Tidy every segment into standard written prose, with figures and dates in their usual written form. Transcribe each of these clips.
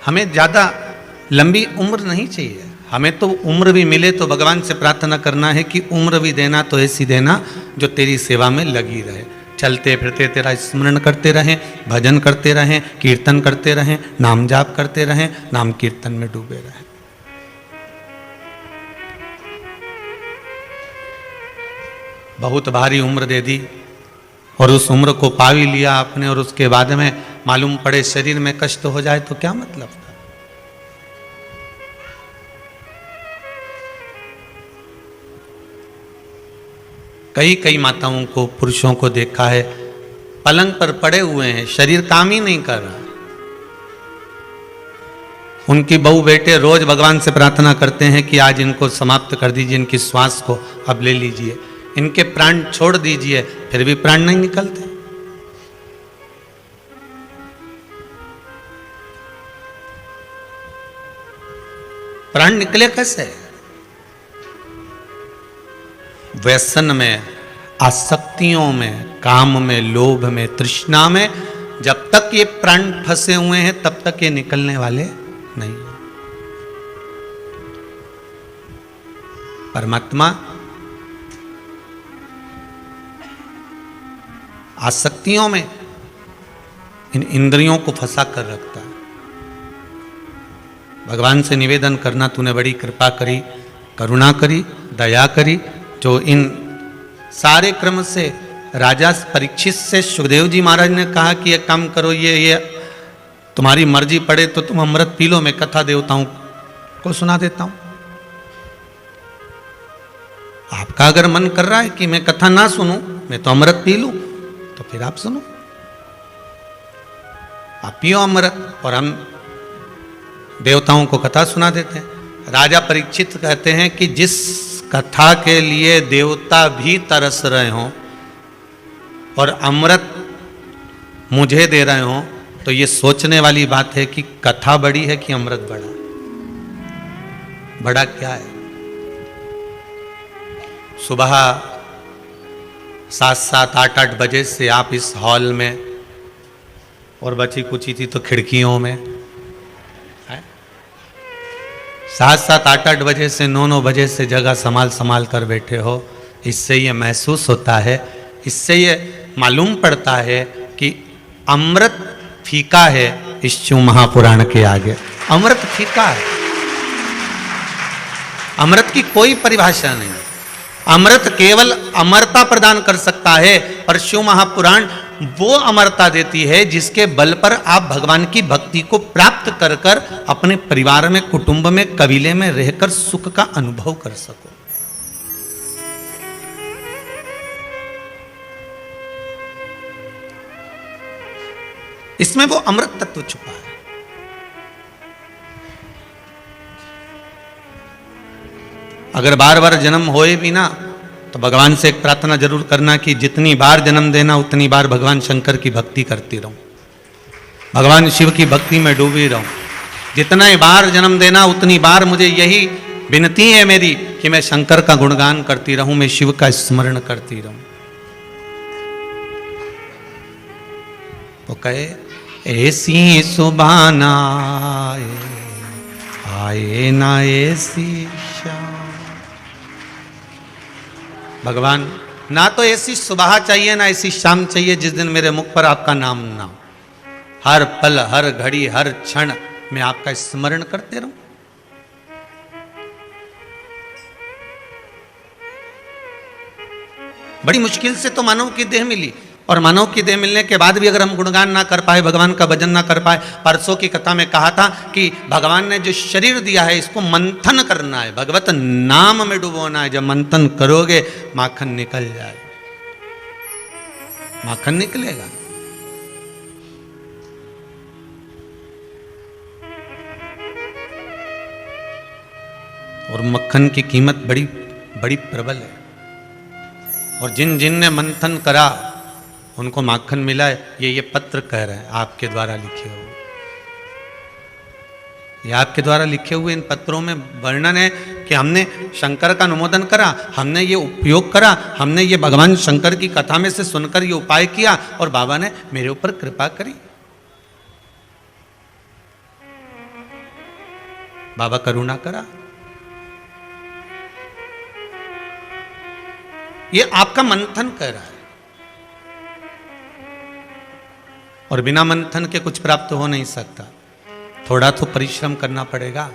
हमें ज़्यादा लंबी उम्र नहीं चाहिए, हमें तो उम्र भी मिले तो भगवान से प्रार्थना करना है कि उम्र भी देना तो ऐसी देना जो तेरी सेवा में लगी रहे, चलते फिरते तेरा स्मरण करते रहें, भजन करते रहें, कीर्तन करते रहें, नाम जाप करते रहें, नाम कीर्तन में डूबे रहें। बहुत भारी उम्र दे दी और उस उम्र को पा भी लिया आपने और उसके बाद में मालूम पड़े शरीर में कष्ट हो जाए तो क्या मतलब था। कई कई माताओं को, पुरुषों को देखा है पलंग पर पड़े हुए हैं, शरीर काम ही नहीं कर रहा। उनकी बहू बेटे रोज भगवान से प्रार्थना करते हैं कि आज इनको समाप्त कर दीजिए, इनकी श्वास को अब ले लीजिए, इनके प्राण छोड़ दीजिए, फिर भी प्राण नहीं निकलते। प्राण निकले कैसे? व्यसन में, आसक्तियों में, काम में, लोभ में, तृष्णा में जब तक ये प्राण फंसे हुए हैं तब तक ये निकलने वाले नहीं। परमात्मा आसक्तियों में इन इंद्रियों को फंसा कर रखता है। भगवान से निवेदन करना, तूने बड़ी कृपा करी, करुणा करी, दया करी, जो इन सारे क्रम से राजा परीक्षित से सुखदेव जी महाराज ने कहा कि ये काम करो, ये तुम्हारी मर्जी पड़े तो तुम अमृत पी लो, मैं कथा देवताओं को सुना देता हूं। आपका अगर मन कर रहा है कि मैं कथा ना सुनूं, मैं तो अमृत पी लूं, तो फिर आप सुनो, आप पियो अमृत और हम देवताओं को कथा सुना देते हैं। राजा परीक्षित कहते हैं कि जिस कथा के लिए देवता भी तरस रहे हों और अमृत मुझे दे रहे हों, तो ये सोचने वाली बात है कि कथा बड़ी है कि अमृत बड़ा। बड़ा क्या है? सुबह 7-7, 8-8 बजे से आप इस हॉल में, और बची कुची थी तो खिड़कियों में, 7-7, 8-8 बजे से 9-9 बजे से जगह संभाल संभाल कर बैठे हो। इससे ये महसूस होता है, इससे ये मालूम पड़ता है कि अमृत फीका है इस शिव महापुराण के आगे। अमृत फीका है, अमृत की कोई परिभाषा नहीं। अमृत केवल अमरता प्रदान कर सकता है, और शिव महापुराण वो अमरता देती है जिसके बल पर आप भगवान की भक्ति को प्राप्त कर कर अपने परिवार में, कुटुंब में, कबीले में रहकर सुख का अनुभव कर सको। इसमें वो अमृत तत्व छुपा है। अगर बार बार जन्म होए भी ना, तो भगवान से एक प्रार्थना जरूर करना कि जितनी बार जन्म देना उतनी बार भगवान शंकर की भक्ति करती रहूं, भगवान शिव की भक्ति में डूबी रहूं। जितना बार जन्म देना उतनी बार मुझे यही विनती है मेरी कि मैं शंकर का गुणगान करती रहूं, मैं शिव का स्मरण करती रहूं। वो कहे ऐसी सुबाना आए ना ऐसी शाम। भगवान, ना तो ऐसी सुबह चाहिए ना ऐसी शाम चाहिए जिस दिन मेरे मुख पर आपका नाम ना हो। हर पल, हर घड़ी, हर क्षण मैं आपका स्मरण करते रहूं। बड़ी मुश्किल से तो मानव की देह मिली, और मानव की देह मिलने के बाद भी अगर हम गुणगान ना कर पाए, भगवान का भजन ना कर पाए। परसों की कथा में कहा था कि भगवान ने जो शरीर दिया है इसको मंथन करना है, भगवत नाम में डुबोना है। जब मंथन करोगे माखन निकल जाए, माखन निकलेगा। और मक्खन की कीमत बड़ी बड़ी प्रबल है, और जिन जिन ने मंथन करा उनको माखन मिला है। ये पत्र कह रहे हैं आपके द्वारा लिखे हुए, ये आपके द्वारा लिखे हुए इन पत्रों में वर्णन है कि हमने शंकर का अनुमोदन करा, हमने ये उपयोग करा, हमने ये भगवान शंकर की कथा में से सुनकर ये उपाय किया, और बाबा ने मेरे ऊपर कृपा करी। बाबा करुणा करा। ये आपका मंथन कर रहा है, और बिना मंथन के कुछ प्राप्त हो नहीं सकता। थोड़ा तो परिश्रम करना पड़ेगा।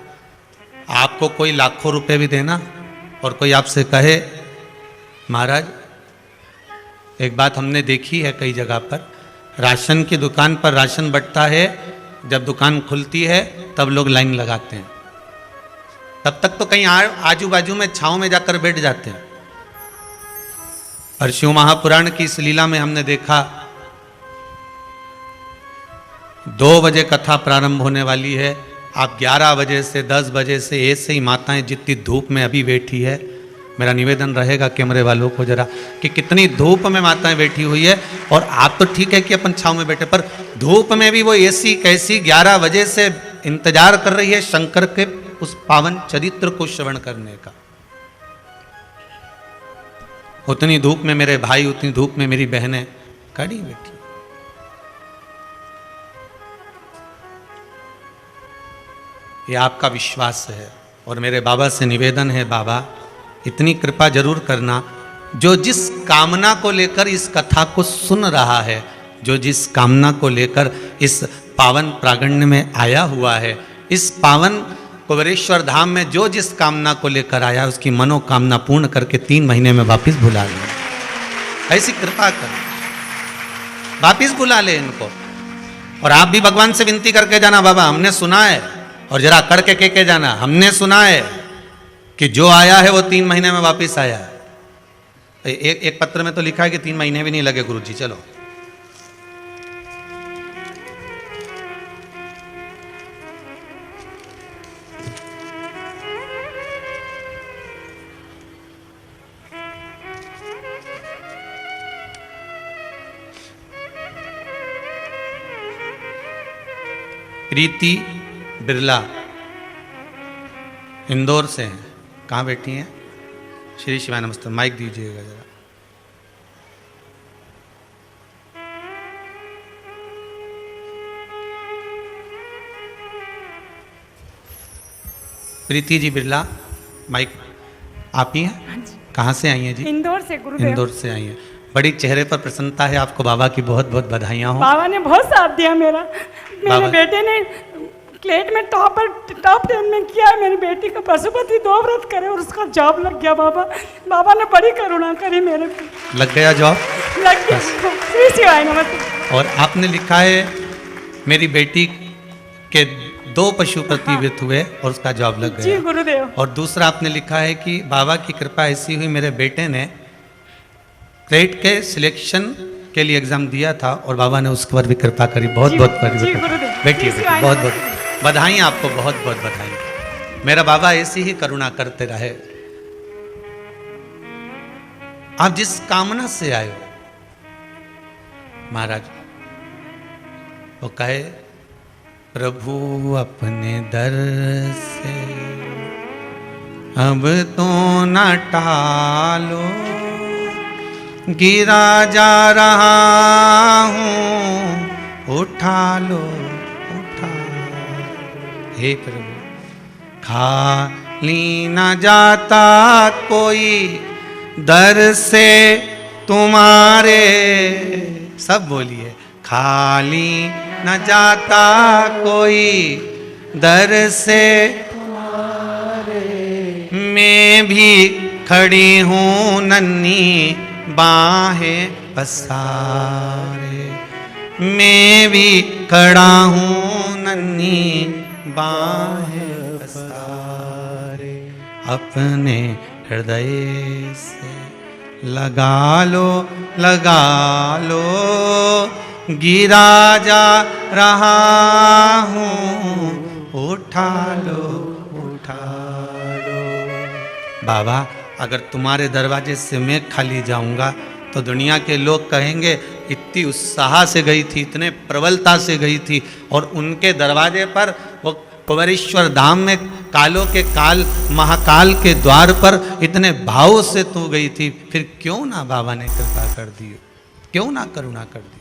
आपको कोई लाखों रुपए भी देना और कोई आपसे कहे महाराज, एक बात हमने देखी है कई जगह पर, राशन की दुकान पर राशन बंटता है, जब दुकान खुलती है तब लोग लाइन लगाते हैं, तब तक तो कहीं आजू बाजू में छांव में जाकर बैठ जाते हैं। और शिव महापुराण की इस लीला में हमने देखा 2 बजे कथा प्रारंभ होने वाली है, आप 11 बजे से 10 बजे से ऐसे ही माताएं जितनी धूप में अभी बैठी है, मेरा निवेदन रहेगा कैमरे वालों को जरा कि कितनी धूप में माताएं बैठी हुई है। और आप तो ठीक है कि अपन छांव में बैठे, पर धूप में भी वो ऐसी कैसी 11 बजे से इंतजार कर रही है शंकर के उस पावन चरित्र को श्रवण करने का। उतनी धूप में मेरे भाई, उतनी धूप में मेरी बहनें खड़ी बैठी। ये आपका विश्वास है, और मेरे बाबा से निवेदन है, बाबा इतनी कृपा जरूर करना, जो जिस कामना को लेकर इस कथा को सुन रहा है, जो जिस कामना को लेकर इस पावन प्रांगण में आया हुआ है, इस पावन कुबेरेश्वर धाम में जो जिस कामना को लेकर आया, उसकी मनोकामना पूर्ण करके 3 महीने में वापिस बुला ले। ऐसी कृपा कर, वापिस बुला ले इनको। और आप भी भगवान से विनती करके जाना, बाबा हमने सुना है, और जरा करके के जाना, हमने सुना है कि जो आया है वो 3 महीने में वापिस आया है। एक पत्र में तो लिखा है कि 3 महीने भी नहीं लगे गुरुजी। चलो प्रीति बिरला इंदौर से हैं। कहाँ बैठी हैं? श्री शिवाय नमस्ते। माइक दीजिएगा जरा। प्रीति जी बिरला, माइक आप ही हैं? कहाँ से आई हैं जी? इंदौर से गुरुदेव। इंदौर से आई हैं। बड़ी चेहरे पर प्रसन्नता है आपको। बाबा की बहुत बहुत बधाइयाँ हो। बाबा ने बहुत साथ दिया मेरा। मेरे बेटे ने क्लेट में टॉप 10 में किया है। मेरी बेटी का पशुपति 2 व्रत करे और उसका जॉब लग गया। बाबा ने बड़ी करुणा करी मेरे पे। लग गया जॉब? लग गया। श्री शिवाय नमस्ते। और आपने लिखा है मेरी बेटी के 2 पशुपति व्रत हुए और उसका जॉब लग गया। जी गुरुदेव। और दूसरा आपने लिखा है कि बाबा की कृपा ऐसी हुई, मेरे बेटे ने क्लेट के सिलेक्शन के लिए एग्जाम दिया था और बाबा ने उसके पर भी कृपा करी। बहुत बहुत बैठिए, बहुत बहुत बधाई आपको, बहुत बहुत बधाई। मेरा बाबा ऐसी ही करुणा करते रहे। आप जिस कामना से आए हो महाराज, वो कहे प्रभु अपने दर से अब तो न टालो, गिरा जा रहा हूँ उठा लो, उठा। हे प्रभु, खाली न जाता कोई दर से तुम्हारे, सब बोलिए, खाली न जाता कोई दर से तुम्हारे, मैं भी खड़ी हूँ नन्ही बाहें पसारे, मैं भी खड़ा हूँ नन्ही बाहें पसारे, अपने हृदय से लगा लो, लगा लो, गिरा जा रहा हूँ उठा लो, उठा लो। बाबा अगर तुम्हारे दरवाजे से मैं खाली जाऊंगा तो दुनिया के लोग कहेंगे इतनी उत्साह से गई थी, इतने प्रबलता से गई थी, और उनके दरवाजे पर वो कुबेरेश्वर धाम में कालों के काल महाकाल के द्वार पर इतने भाव से तू गई थी, फिर क्यों ना बाबा ने कृपा कर दी, क्यों ना करुणा कर दी?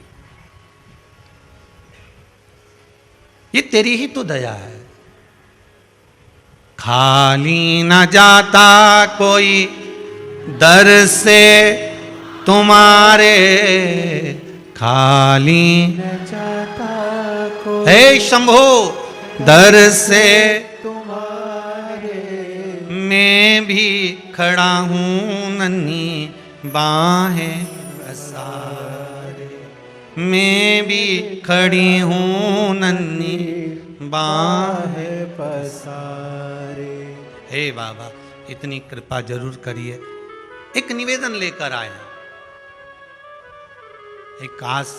ये तेरी ही तो दया है। खाली न जाता कोई दर से तुम्हारे, खाली न जाता कोई, हे शंभो दर से तुम्हारे, मैं भी खड़ा हूँ नन्ही बाहें पसारे, मैं भी खड़ी हूँ नन्ही बाहें पसारे। हे बाबा इतनी कृपा जरूर करिए। एक निवेदन लेकर आए, एक काश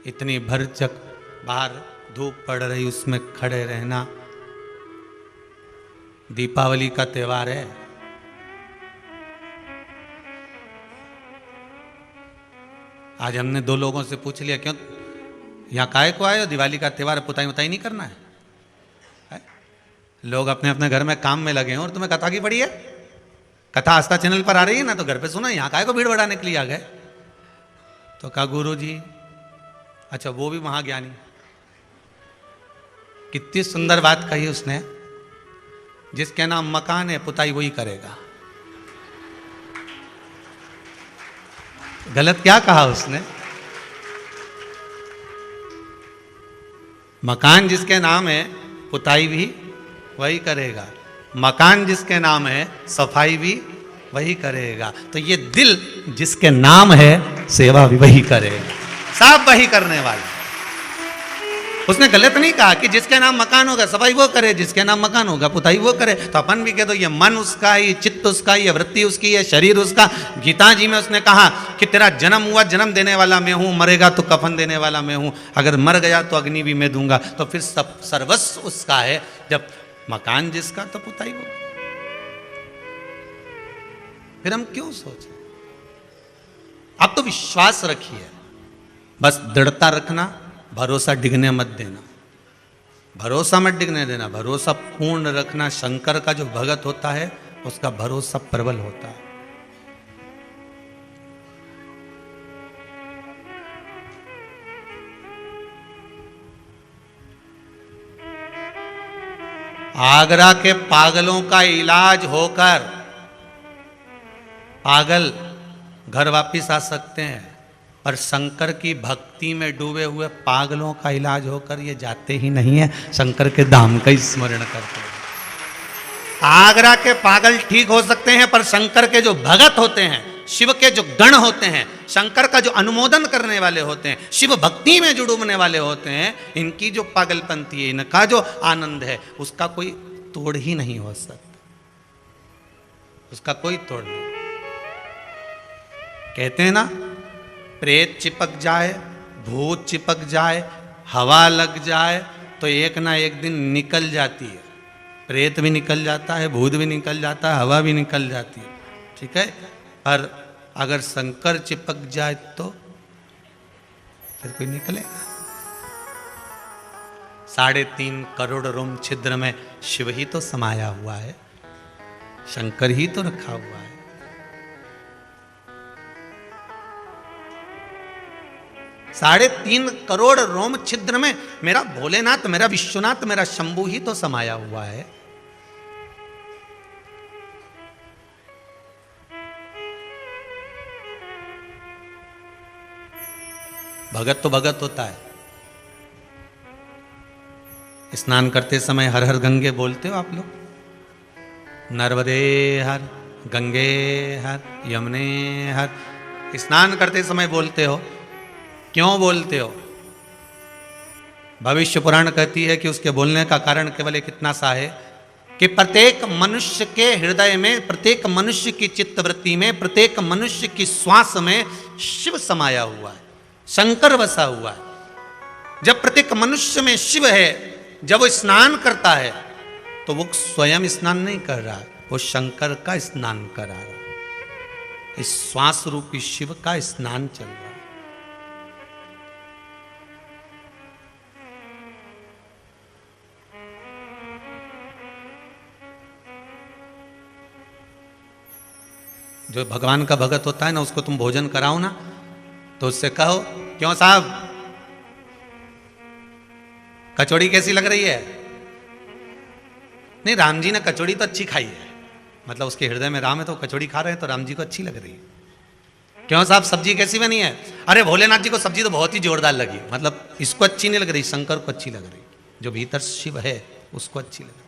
इतनी भरचक बाहर धूप पड़ रही उसमें खड़े रहना। दीपावली का त्योहार है, आज हमने दो लोगों से पूछ लिया क्यों यहाँ काहे को आए हो, दिवाली का त्योहार पुताई मुताई नहीं करना है? लोग अपने अपने घर में काम में लगे हैं और तुम्हें कथा की पड़ी है। कथा आस्था चैनल पर आ रही है ना, तो घर पे सुना, यहाँ काहे को भीड़ बढ़ाने के लिए आ गए? तो कहा गुरु जी, अच्छा वो भी महाज्ञानी, कितनी सुंदर बात कही उसने, जिसके नाम मकान है पुताई वही करेगा। गलत क्या कहा उसने? मकान जिसके नाम है पुताई भी वही करेगा, मकान जिसके नाम है सफाई भी वही करेगा, तो ये दिल जिसके नाम है सेवा भी वही करेगा, सब वही करने वाले। उसने गलत नहीं कहा कि जिसके नाम मकान होगा सफाई वो करे, जिसके नाम मकान होगा पुताई वो करे। तो अपन भी कह दो ये मन उसका, ये चित्त उसका, ये वृत्ति उसकी, ये शरीर उसका। गीता जी में उसने कहा कि तेरा जन्म हुआ, जन्म देने वाला मैं हूं, मरेगा तो कफन देने वाला मैं हूं, अगर मर गया तो अग्नि भी मैं दूंगा। तो फिर सब सर्वस्व उसका है, जब मकान जिसका तो पुताई वो। फिर हम क्यों सोचें? आप तो विश्वास रखिए, बस दृढ़ता रखना, भरोसा डिगने मत देना, भरोसा मत डिगने देना, भरोसा पूर्ण रखना। शंकर का जो भगत होता है उसका भरोसा प्रबल होता है। आगरा के पागलों का इलाज होकर पागल घर वापिस आ सकते हैं, पर शंकर की भक्ति में डूबे हुए पागलों का इलाज होकर ये जाते ही नहीं है, शंकर के धाम का ही स्मरण करते हैं। आगरा के पागल ठीक हो सकते हैं, पर शंकर के जो भगत होते हैं, शिव के जो गण होते हैं, शंकर का जो अनुमोदन करने वाले होते हैं, शिव भक्ति में जो डूबने वाले होते हैं, इनकी जो पागलपंथी है, इनका जो आनंद है, उसका कोई तोड़ ही नहीं हो सकता, उसका कोई तोड़ नहीं। कहते हैं ना, प्रेत चिपक जाए, भूत चिपक जाए, हवा लग जाए तो एक ना एक दिन निकल जाती है। प्रेत भी निकल जाता है, भूत भी निकल जाता है, हवा भी निकल जाती है, ठीक है। पर अगर शंकर चिपक जाए तो फिर कोई निकलेगा? 3.5 करोड़ रोम छिद्र में शिव ही तो समाया हुआ है, शंकर ही तो रखा हुआ है। 3.5 करोड़ रोम छिद्र में मेरा भोलेनाथ, मेरा विश्वनाथ, मेरा शंभू ही तो समाया हुआ है। भगत तो भगत होता है। स्नान करते समय हर हर गंगे बोलते हो आप लोग? नर्मदे हर, गंगे हर, यमुने हर, स्नान करते समय बोलते हो। क्यों बोलते हो? भविष्य पुराण कहती है कि उसके बोलने का कारण केवल एक इतना सा है कि प्रत्येक मनुष्य के हृदय में, प्रत्येक मनुष्य की चित्तवृत्ति में, प्रत्येक मनुष्य की श्वास में शिव समाया हुआ है, शंकर बसा हुआ है। जब प्रत्येक मनुष्य में शिव है, जब वो स्नान करता है तो वो स्वयं स्नान नहीं कर रहा है, वो शंकर का स्नान करा रहा है। इस श्वास रूपी शिव का स्नान चल रहा है। जो भगवान का भगत होता है ना, उसको तुम भोजन कराओ ना, तो उससे कहो, क्यों साहब कचौड़ी कैसी लग रही है? नहीं, राम जी ने कचौड़ी तो अच्छी खाई है, मतलब उसके हृदय में राम है तो कचौड़ी खा रहे हैं तो राम जी को अच्छी लग रही है। क्यों साहब सब्जी कैसी बनी है? अरे भोलेनाथ जी को सब्जी तो बहुत ही जोरदार लगी, मतलब इसको अच्छी नहीं लग रही, शंकर को अच्छी लग रही, जो भीतर शिव है उसको अच्छी लग रही।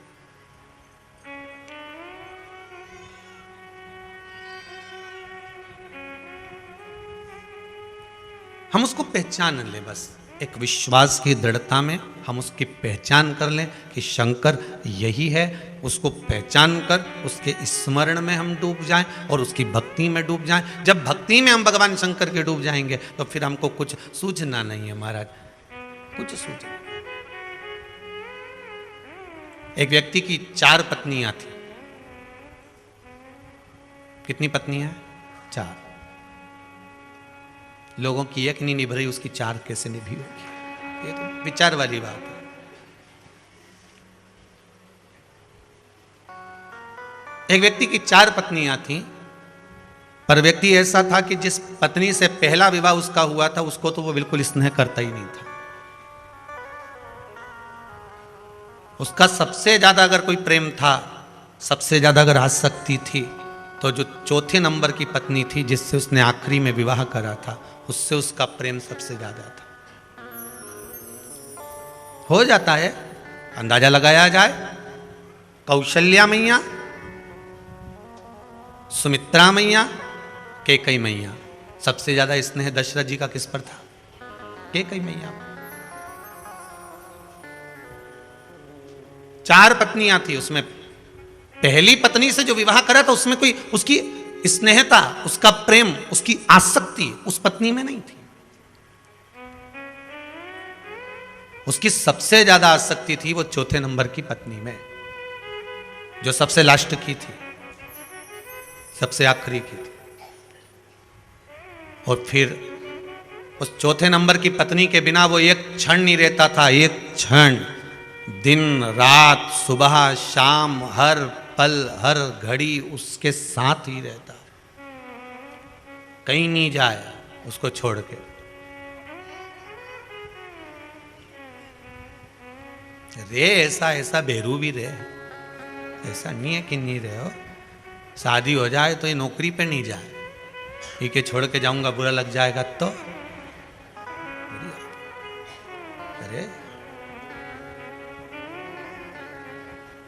हम उसको पहचान लें, बस एक विश्वास की दृढ़ता में हम उसकी पहचान कर लें कि शंकर यही है, उसको पहचान कर उसके स्मरण में हम डूब जाएं और उसकी भक्ति में डूब जाएं। जब भक्ति में हम भगवान शंकर के डूब जाएंगे तो फिर हमको कुछ सूझना नहीं है महाराज, कुछ सूझना। एक व्यक्ति की 4 पत्नियां थी। कितनी पत्नी है? 4। लोगों की एक नहीं निभ रही, उसकी 4 कैसे निभी होगी? ये तो विचार वाली बात है। एक व्यक्ति की 4 पत्नियां थीं, पर व्यक्ति ऐसा था कि जिस पत्नी से पहला विवाह उसका हुआ था उसको तो वो बिल्कुल स्नेह करता ही नहीं था। उसका सबसे ज्यादा अगर कोई प्रेम था, सबसे ज्यादा अगर आसक्ति थी, तो जो चौथे नंबर की पत्नी थी जिससे उसने आखिरी में विवाह करा था, उससे उसका प्रेम सबसे ज्यादा था। हो जाता है, अंदाजा लगाया जाए। कौशल्या मैया, सुमित्रा मैया, कैकेयी मैया। सबसे ज्यादा स्नेह दशरथ जी का किस पर था? कैकेयी मैया। 4 पत्नियां थी, उसमें पहली पत्नी से जो विवाह करा था उसमें कोई उसकी स्नेहता, उसका प्रेम, उसकी आसक्ति उस पत्नी में नहीं थी। उसकी सबसे ज्यादा आसक्ति थी वो चौथे नंबर की पत्नी में, जो सबसे लास्ट की थी, सबसे आखिरी की थी। और फिर उस चौथे नंबर की पत्नी के बिना वो एक क्षण नहीं रहता था, एक क्षण। दिन रात सुबह शाम हर पल हर घड़ी उसके साथ ही रहता, कहीं नहीं जाए उसको छोड़ के। रे ऐसा ऐसा बेरू भी रहे, ऐसा नहीं है कि नहीं रहे हो। शादी हो जाए तो ये नौकरी पे नहीं जाए, ये के छोड़ के जाऊंगा बुरा लग जाएगा तो। अरे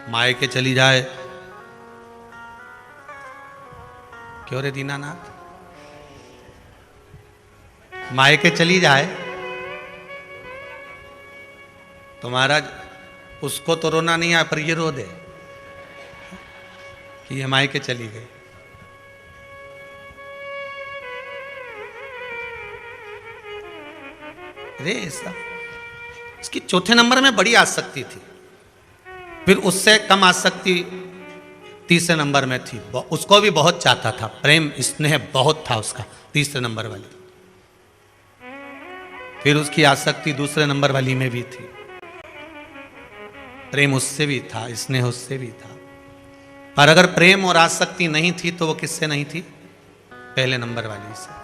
मायके चली जाए, क्यों रे दीनानाथ? मायके चली जाए तो महाराज उसको तो रोना नहीं आया, पर ये रो दे कि ये मायके चली गई। रे ऐसा इसकी चौथे नंबर में बड़ी आसक्ति थी, फिर उससे कम आसक्ति तीसरे नंबर में थी। उसको भी बहुत चाहता था, प्रेम स्नेह बहुत था उसका तीसरे नंबर वाली। फिर उसकी आसक्ति दूसरे नंबर वाली में भी थी, प्रेम उससे भी था, स्नेह उससे भी था। पर अगर प्रेम और आसक्ति नहीं थी तो वो किससे नहीं थी? पहले नंबर वाली से।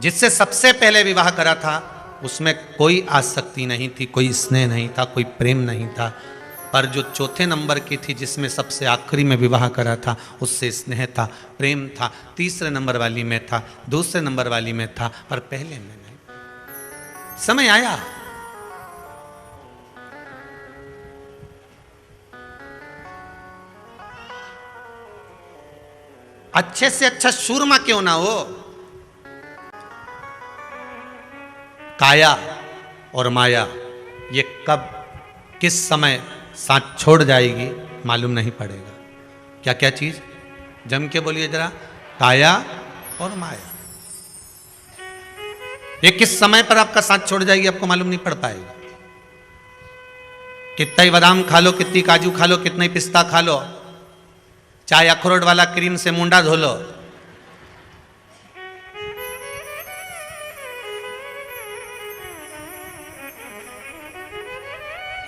जिससे सबसे पहले विवाह करा था उसमें कोई आसक्ति नहीं थी, कोई स्नेह नहीं था, कोई प्रेम नहीं था। पर जो चौथे नंबर की थी जिसमें सबसे आखिरी में विवाह करा था, उससे स्नेह था, प्रेम था। तीसरे नंबर वाली में था, दूसरे नंबर वाली में था, पर पहले में नहीं। समय आया, अच्छे से अच्छा शूरमा क्यों ना हो, काया और माया ये कब किस समय साथ छोड़ जाएगी मालूम नहीं पड़ेगा। क्या क्या चीज? जम के बोलिए जरा। काया और माया ये किस समय पर आपका साथ छोड़ जाएगी आपको मालूम नहीं पड़ पाएगा। कितना ही बादाम खा लो, कितनी काजू खा लो, कितना ही पिस्ता खा लो, चाहे अखरोट वाला क्रीम से मुंडा धो लो,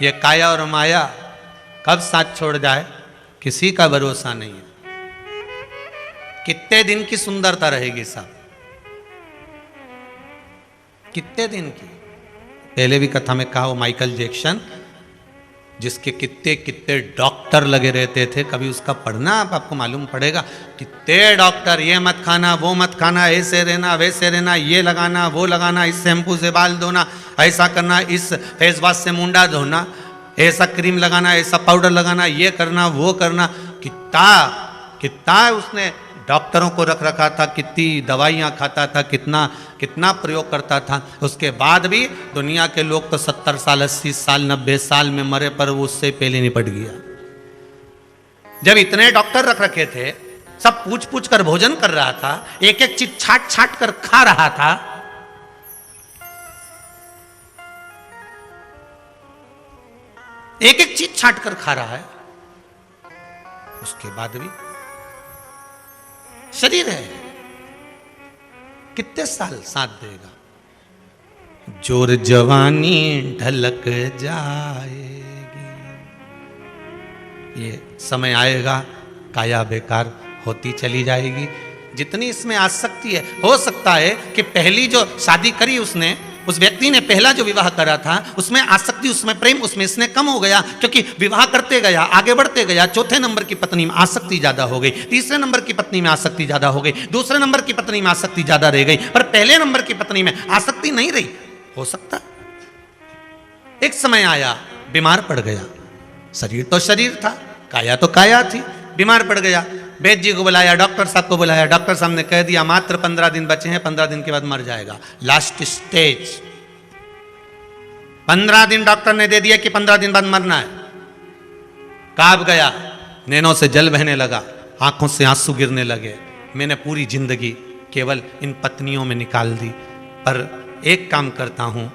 ये काया और माया कब साथ छोड़ जाए किसी का भरोसा नहीं है। कितने दिन की सुंदरता रहेगी साहब, कितने दिन की। पहले भी कथा में कहा वो माइकल जैक्सन जिसके कितने कितने डॉक्टर लगे रहते थे, कभी उसका पढ़ना आपको मालूम पड़ेगा। कितने डॉक्टर, ये मत खाना, वो मत खाना, ऐसे रहना, वैसे रहना, ये लगाना, वो लगाना, इस शैम्पू से बाल धोना, ऐसा करना, इस फेस वॉश से मुंडा धोना, ऐसा क्रीम लगाना, ऐसा पाउडर लगाना, ये करना, वो करना। कितना कितना उसने डॉक्टरों को रख रखा था, कितनी दवाइयाँ खाता था, कितना कितना प्रयोग करता था। उसके बाद भी दुनिया के लोग तो 70 साल, 80 साल, 90 साल में मरे, पर वो उससे पहले निपट गया। जब इतने डॉक्टर रख रखे थे, सब पूछ पूछ कर भोजन कर रहा था, एक एक चीज छाट छाट कर खा रहा था, एक एक चीज छाट कर खा रहा है, उसके बाद भी शरीर है, कितने साल साथ देगा। जोर जवानी ढलक जाएगी, ये समय आएगा काया बेकार होती चली जाएगी। जितनी इसमें आसक्ति है, हो सकता है कि पहली जो शादी करी उसने, उस व्यक्ति ने पहला जो विवाह करा था, उसमें आसक्ति, उसमें प्रेम, उसमें इसने कम हो गया, क्योंकि विवाह करते गया, आगे बढ़ते गया, चौथे नंबर की पत्नी में आसक्ति ज्यादा हो गई, तीसरे नंबर की पत्नी में आसक्ति ज्यादा हो गई, दूसरे नंबर की पत्नी में आसक्ति ज्यादा रह गई, पर पहले नंबर की पत्नी में आसक्ति नहीं रही। हो सकता एक समय आया बीमार पड़ गया, शरीर तो शरीर था, काया तो काया थी, बीमार पड़ गया। वैद्य जी को बुलाया, डॉक्टर साहब को बुलाया, डॉक्टर साहब ने कह दिया मात्र 15 दिन बचे हैं, 15 दिन के बाद मर जाएगा, लास्ट स्टेज। 15 दिन डॉक्टर ने दे दिया कि 15 दिन बाद मरना है। कांप गया, नैनों से जल बहने लगा, आंखों से आंसू गिरने लगे। मैंने पूरी जिंदगी केवल इन पत्नियों में निकाल दी, पर एक काम करता हूं,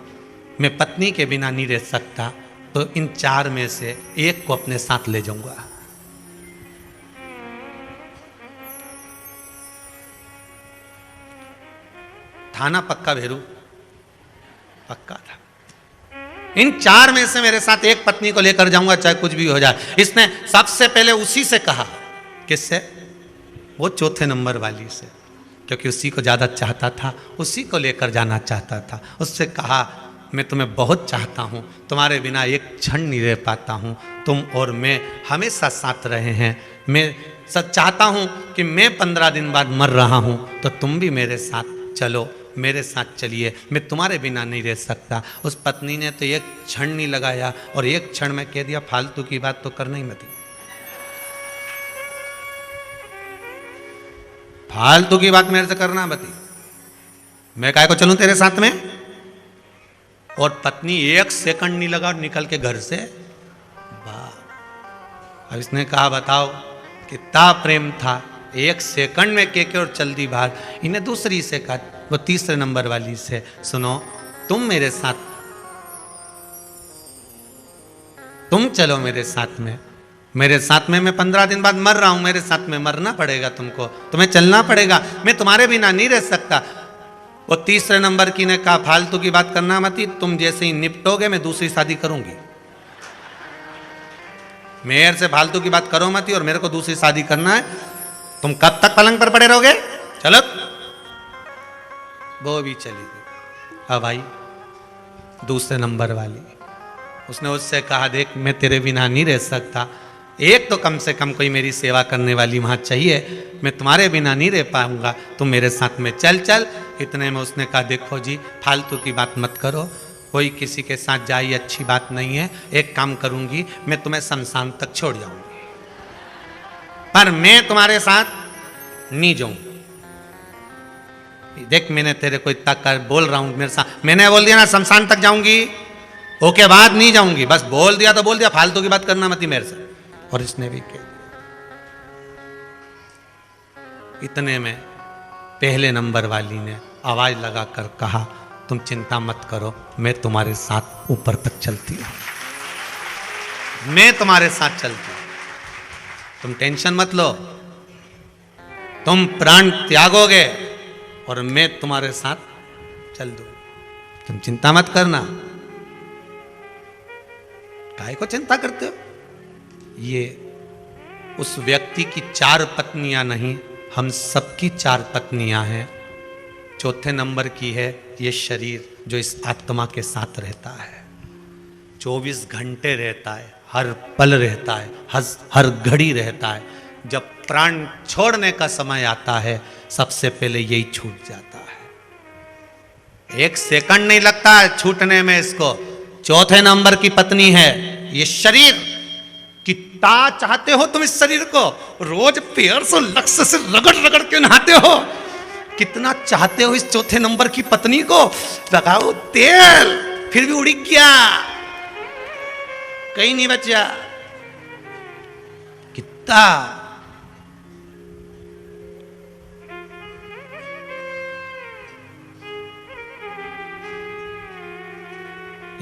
मैं पत्नी के बिना नहीं रह सकता, तो इन 4 में से एक को अपने साथ ले जाऊंगा। था ना पक्का भेरू, पक्का था। इन 4 में से मेरे साथ एक पत्नी को लेकर जाऊंगा, चाहे कुछ भी हो जाए। इसने सबसे पहले उसी से कहा, किससे? वो चौथे नंबर वाली से, क्योंकि उसी को ज्यादा चाहता था, उसी को लेकर जाना चाहता था। उससे कहा मैं तुम्हें बहुत चाहता हूं, तुम्हारे बिना एक क्षण नहीं रह पाता हूं, तुम और मैं हमेशा साथ रहे हैं, मैं सच चाहता हूं कि मैं 15 दिन बाद मर रहा हूं, तो तुम भी मेरे साथ चलो, मेरे साथ चलिए, मैं तुम्हारे बिना नहीं रह सकता। उस पत्नी ने तो एक क्षण नहीं लगाया, और एक क्षण में कह दिया फालतू की बात तो करना ही मत, फालतू की बात मेरे से करना मत, मैं काहे को चलूं तेरे साथ में। और पत्नी 1 सेकंड नहीं लगा, निकल के घर से बाहर। अब इसने कहा बताओ कितना प्रेम था, 1 सेकंड में के और चल दी बाहर। इन्हें दूसरी से कहा, वो तीसरे नंबर वाली से, सुनो तुम मेरे साथ, तुम चलो मेरे साथ में, मेरे साथ में, मैं 15 दिन बाद मर रहा हूं, मेरे साथ में मरना पड़ेगा तुमको, तुम्हें चलना पड़ेगा, मैं तुम्हारे बिना नहीं रह सकता। वो तीसरे नंबर की ने कहा फालतू की बात करना मत, तुम जैसे ही निपटोगे मैं दूसरी शादी करूंगी, मेयर से फालतू की बात करो मत, और मेरे को दूसरी शादी करना है, तुम कब तक पलंग पर पड़े रहोगे, चलो। वो भी चली गई। अब आई दूसरे नंबर वाली, उसने उससे कहा देख मैं तेरे बिना नहीं रह सकता, एक तो कम से कम कोई मेरी सेवा करने वाली वहां चाहिए, मैं तुम्हारे बिना नहीं रह पाऊंगा, तुम मेरे साथ में चल चल। इतने में उसने कहा देखो जी फालतू की बात मत करो, कोई किसी के साथ जाए अच्छी बात नहीं है, एक काम करूंगी मैं तुम्हें शमशान तक छोड़ जाऊंगी, पर मैं तुम्हारे साथ नहीं जाऊंगी। देख मैंने तेरे को इतना कर बोल रहा हूं, मेरे साथ मैंने बोल दिया ना शमशान तक जाऊंगी, ओके बाद नहीं जाऊंगी, बस बोल दिया तो बोल दिया, फालतू की बात करना मत मेरे से। और इसने भी किया। इतने में पहले नंबर वाली ने आवाज लगाकर कहा तुम चिंता मत करो, मैं तुम्हारे साथ ऊपर तक चलती हूं, मैं तुम्हारे साथ चलती हूं, तुम टेंशन मत लो, तुम प्राण त्यागोगे और मैं तुम्हारे साथ चल दूं, तुम चिंता मत करना। काहे को चिंता करते हो? ये उस व्यक्ति की 4 पत्नियां नहीं, हम सबकी 4 पत्नियां हैं। चौथे नंबर की है ये शरीर जो इस आत्मा के साथ रहता है, 24 घंटे रहता है, हर पल रहता है, हर घड़ी रहता है। जब प्राण छोड़ने का समय आता है सबसे पहले यही छूट जाता है। 1 सेकंड नहीं लगता है छूटने में इसको। चौथे नंबर की पत्नी है ये शरीर। कितना चाहते हो तुम इस शरीर को, रोज पेयर्स और लक्स से रगड़ रगड़ के नहाते हो। कितना चाहते हो इस चौथे नंबर की पत्नी को, लगाओ तेल, फिर भी उड़ गया, कहीं नहीं बचा। कितना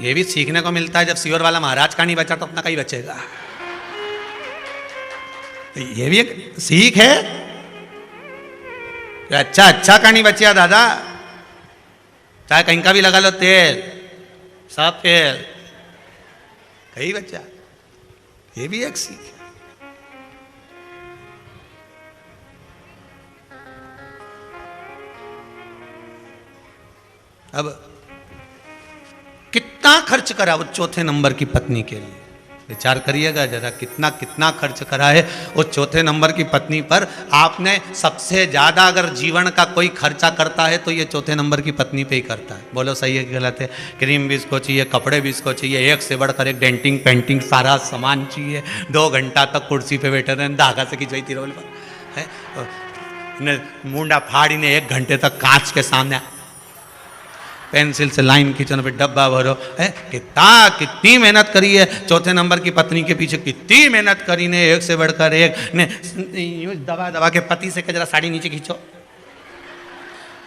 ये भी सीखने को मिलता है। जब सियोर वाला महाराज का नहीं बचा तो अपना का ही बचेगा। ये भी एक सीख है। अच्छा अच्छा का नहीं बचिया दादा, चाहे कहीं का भी लगा लो तेल, सब तेल कहीं बचा। ये भी एक सीख है। अब कितना खर्च करा वो चौथे नंबर की पत्नी के लिए, विचार करिएगा जरा। कितना कितना खर्च करा है उस चौथे नंबर की पत्नी पर। आपने सबसे ज्यादा अगर जीवन का कोई खर्चा करता है तो ये चौथे नंबर की पत्नी पे ही करता है। बोलो सही है कि गलत है? क्रीम भी इसको चाहिए, कपड़े भी इसको चाहिए, एक से बढ़कर एक डेंटिंग पेंटिंग सारा सामान चाहिए। 2 घंटा तक कुर्सी पे बैठे रहे, धागा से खिंचवाई तिरवल पर है, मुंडा फाड़ी ने 1 घंटे तक कांच के सामने पेंसिल से लाइन खींचने पे डब्बा भरो है। कितनी मेहनत करी है चौथे नंबर की पत्नी के पीछे, कितनी मेहनत करी ने, एक से बढ़कर एक ने। दबा दबा के पति से जरा साड़ी नीचे खींचो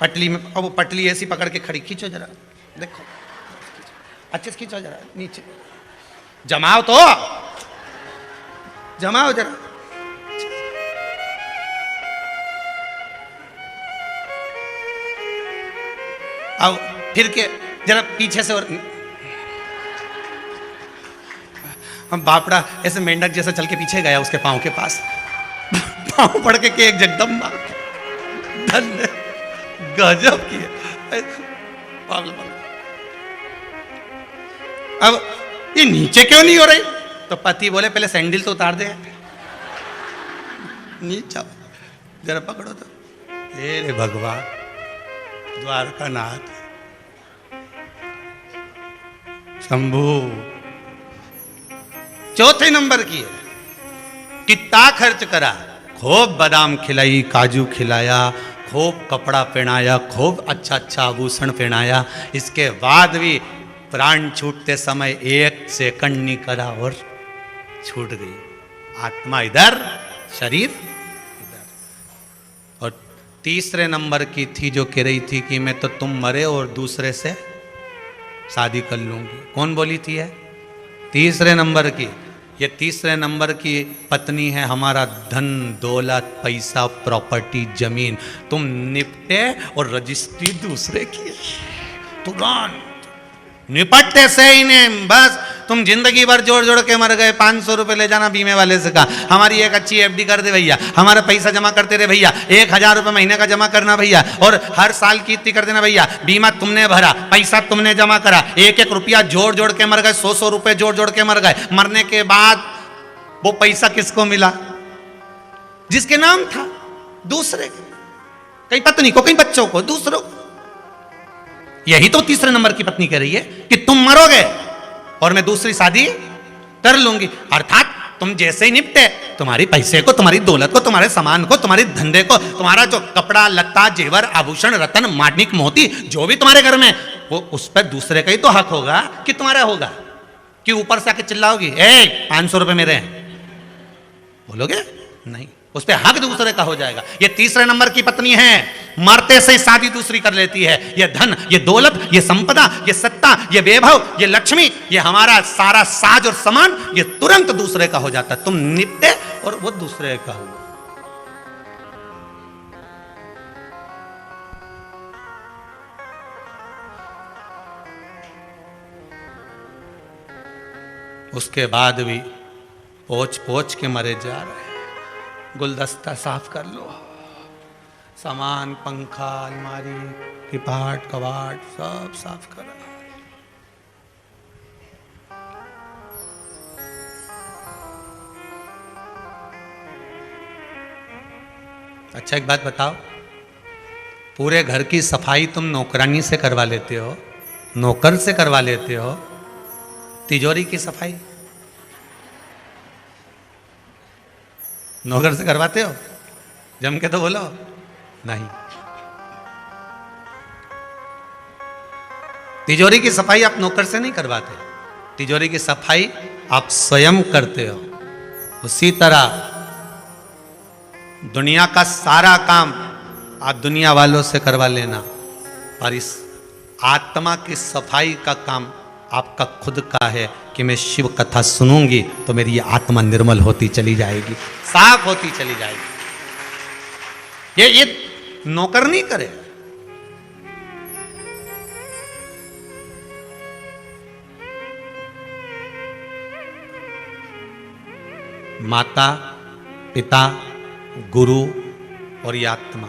पटली में, अब वो पटली ऐसी पकड़ के खड़ी, खींचो जरा, देखो अच्छे से खींचो जरा नीचे, जमाओ तो जमाओ जरा। अब फिर के जरा पीछे से, और हम बापड़ा ऐसे मेंढक जैसा चल के पीछे गया उसके पांव के पास, पांव पड़ के एक जगदम्बा धन्य गजब किए। अब ये नीचे क्यों नहीं हो रही? तो पति बोले पहले सैंडल तो उतार दे, नीचे जरा पकड़ो तो। हे भगवान द्वारका नाथ शंभू, चौथे नंबर की है। कितना खर्च करा, खूब बादाम खिलाई, काजू खिलाया, खूब कपड़ा पहनाया, खूब अच्छा अच्छा आभूषण पहनाया। इसके बाद भी प्राण छूटते समय 1 सेकंड नहीं करा और छूट गई। आत्मा इधर, शरीर इधर। और तीसरे नंबर की थी जो कह रही थी कि मैं तो तुम मरे और दूसरे से शादी कर लूंगी। कौन बोली थी है? तीसरे नंबर की। ये तीसरे नंबर की पत्नी है। हमारा धन दौलत पैसा प्रॉपर्टी जमीन तुम निपटे और रजिस्ट्री दूसरे की, तुरंत निपटते से ही ने बस तुम जिंदगी भर जोड़ जोड़ के मर गए। 500 रुपए ले जाना बीमे वाले से कहा, हमारी एक अच्छी FD कर दे भैया, हमारा पैसा जमा करते रहे भैया, 1000 रुपए महीने का जमा करना भैया, और हर साल की इतनी कर देना भैया। बीमा तुमने भरा, पैसा तुमने जमा करा, 1-1 रुपया जोड़ जोड़ के मर गए, 100-100 रुपए जोड़ जोड़ के मर गए। मरने के बाद वो पैसा किसको मिला? जिसके नाम था, दूसरे, कहीं पत्नी को, कहीं बच्चों को, दूसरों को। यही तो तीसरे नंबर की पत्नी कह रही है कि तुम मरोगे और मैं दूसरी शादी कर लूंगी। अर्थात तुम जैसे ही निपटे, तुम्हारी पैसे को, तुम्हारी दौलत को, तुम्हारे सामान को, तुम्हारे धंधे को, तुम्हारा जो कपड़ा लत्ता जेवर आभूषण रतन माणिक मोती जो भी तुम्हारे घर में, वो उस पर दूसरे का ही तो हक होगा कि तुम्हारा होगा। कि ऊपर से आके चिल्लाओगी 500 रुपए मेरे हैं, बोलोगे? नहीं, उस पर हक दूसरे का हो जाएगा। ये तीसरे नंबर की पत्नी है, मरते से शादी दूसरी कर लेती है। ये धन, ये दौलत, ये संपदा, ये सत्ता, ये वैभव, ये लक्ष्मी, ये हमारा सारा साज और सामान, ये तुरंत दूसरे का हो जाता है। तुम निपटे और वो दूसरे का हुआ। उसके बाद भी पोंछ पोंछ के मरे जा रहे हैं। गुलदस्ता साफ कर लो, सामान, पंखा, अलमारी, किपाट, कबाट सब साफ करा। अच्छा एक बात बताओ, पूरे घर की सफाई तुम नौकरानी से करवा लेते हो, नौकर से करवा लेते हो, तिजोरी की सफाई नौकर से करवाते हो? जम के तो बोलो। नहीं, तिजोरी की सफाई आप नौकर से नहीं करवाते, तिजोरी की सफाई आप स्वयं करते हो। उसी तरह दुनिया का सारा काम आप दुनिया वालों से करवा लेना, और इस आत्मा की सफाई का काम आपका खुद का है कि मैं शिव कथा सुनूंगी तो मेरी ये आत्मा निर्मल होती चली जाएगी, साफ होती चली जाएगी। ये नौकर नहीं करे। माता, पिता, गुरु और ये आत्मा,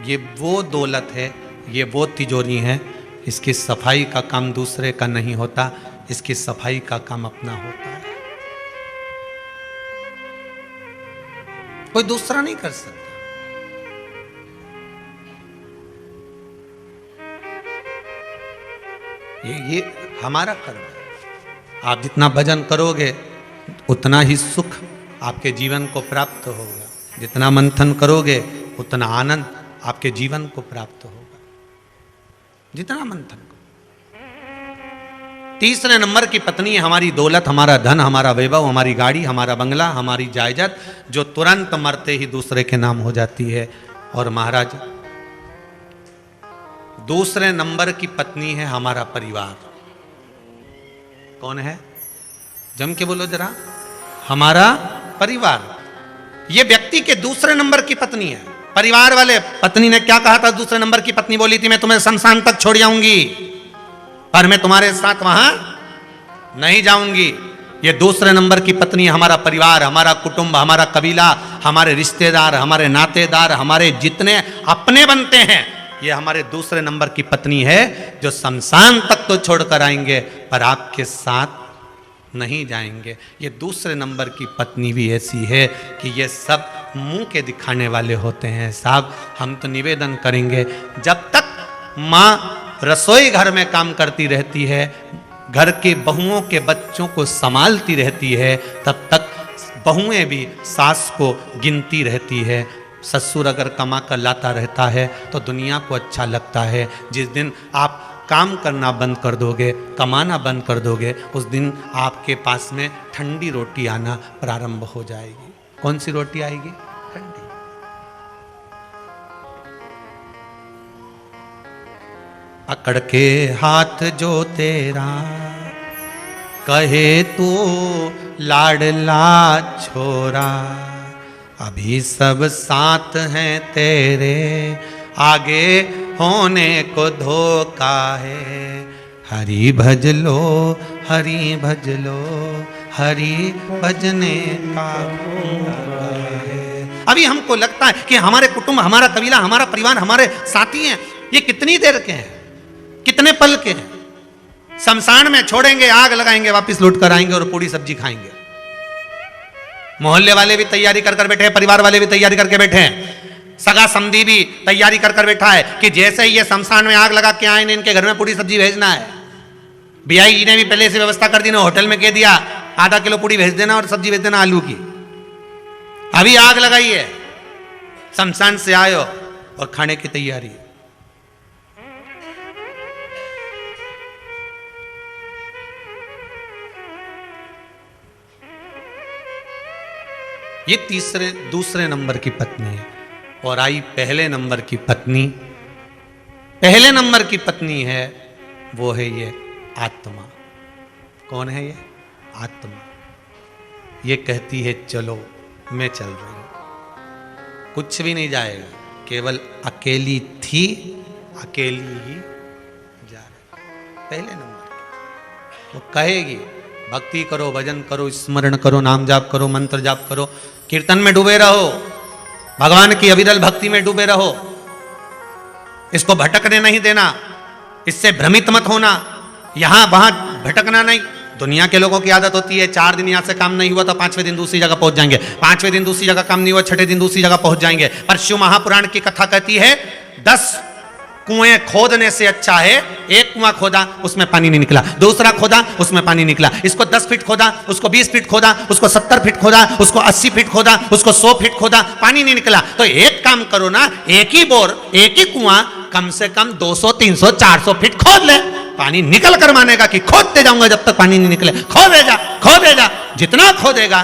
ये वो दौलत है, ये वो तिजोरी है। इसकी सफाई का काम दूसरे का नहीं होता, इसकी सफाई का काम अपना होता है। कोई दूसरा नहीं कर सकता। ये हमारा कर्म है। आप जितना भजन करोगे उतना ही सुख आपके जीवन को प्राप्त होगा, जितना मंथन करोगे उतना आनंद आपके जीवन को प्राप्त होगा, जितना मंथन करो। तीसरे नंबर की पत्नी हमारी दौलत, हमारा धन, हमारा वैभव, हमारी गाड़ी, हमारा बंगला, हमारी जायदाद, जो तुरंत मरते ही दूसरे के नाम हो जाती है। और महाराज, दूसरे नंबर की पत्नी है हमारा परिवार। कौन है? जम के बोलो जरा। हमारा परिवार। ये व्यक्ति के दूसरे नंबर की पत्नी है। परिवार वाले, पत्नी ने क्या कहा था? दूसरे नंबर की पत्नी बोली थी मैं तुम्हें शमशान तक छोड़ जाऊंगी, पर मैं तुम्हारे साथ वहां नहीं जाऊंगी। ये दूसरे नंबर की पत्नी हमारा परिवार, हमारा कुटुंब, हमारा कबीला, हमारे रिश्तेदार, हमारे नातेदार, हमारे जितने अपने बनते हैं, ये हमारे दूसरे नंबर की पत्नी है, जो शमशान तक तो छोड़कर आएंगे पर आपके साथ नहीं जाएंगे। ये दूसरे नंबर की पत्नी भी ऐसी है कि ये सब मुंह के दिखाने वाले होते हैं। साहब, हम तो निवेदन करेंगे, जब तक माँ रसोई घर में काम करती रहती है, घर के बहुओं के बच्चों को संभालती रहती है, तब तक बहुएं भी सास को गिनती रहती है। ससुर अगर कमा कर लाता रहता है तो दुनिया को अच्छा लगता है। जिस दिन आप काम करना बंद कर दोगे, कमाना बंद कर दोगे, उस दिन आपके पास में ठंडी रोटी आना प्रारंभ हो जाएगी। कौन सी रोटी आएगी? ठंडी। पकड़ के हाथ जो तेरा, कहे तू लाडला छोरा, अभी सब साथ हैं तेरे, आगे होने को धोखा है। हरि भज लो, हरि भज लो, हरि भजने का है। अभी हमको लगता है कि हमारे कुटुंब, हमारा कबीला, हमारा परिवार, हमारे साथी हैं, ये कितनी देर के हैं, कितने पल के हैं। शमशान में छोड़ेंगे, आग लगाएंगे, वापस लौट कर आएंगे और पूरी सब्जी खाएंगे। मोहल्ले वाले भी तैयारी कर कर बैठे हैं, परिवार वाले भी तैयारी करके बैठे हैं, सगा समधी भी तैयारी कर कर बैठा है कि जैसे ही ये शमशान में आग लगा के आए, इनके घर में पूरी सब्जी भेजना है। बीआई जी ने भी पहले से व्यवस्था कर दी ना, होटल में कह दिया आधा किलो पूरी भेज देना और सब्जी भेज देना आलू की। अभी आग लगाई है, शमशान से आयो और खाने की तैयारी है। ये दूसरे नंबर की पत्नी है। और आई पहले नंबर की पत्नी। पहले नंबर की पत्नी है, वो है ये आत्मा। कौन है ये? आत्मा। ये कहती है चलो, मैं चल रही हूं, कुछ भी नहीं जाएगा, केवल अकेली थी, अकेली ही जा रही। पहले नंबर की वो कहेगी भक्ति करो, भजन करो, स्मरण करो, नाम जाप करो, मंत्र जाप करो, कीर्तन में डूबे रहो, भगवान की अविरल भक्ति में डूबे रहो, इसको भटकने नहीं देना, इससे भ्रमित मत होना, यहां वहां भटकना नहीं, दुनिया के लोगों की आदत होती है 4 दिन यहाँ से काम नहीं हुआ तो 5वें दिन दूसरी जगह पहुंच जाएंगे, 5वें दिन दूसरी जगह काम नहीं हुआ 6ठे दिन दूसरी जगह पहुंच जाएंगे। पर शिव महापुराण की कथा कहती है 10 कुएं खोदने से अच्छा है एक कुआं खोदा उसमें पानी नहीं निकला, दूसरा खोदा उसमें पानी निकला, इसको 10 फीट खोदा, उसको 20 फीट खोदा, उसको 70 फीट खोदा, उसको 80 फीट खोदा, उसको 100 फीट खोदा, पानी नहीं निकला। तो एक काम करो ना, एक ही बोर एक ही कुआं कम से कम 200 300 400 फीट खोद ले, पानी निकल कर मानेगा कि खोदते जाऊंगा जब तक पानी नहीं निकले। खोदेगा जितना खोदेगा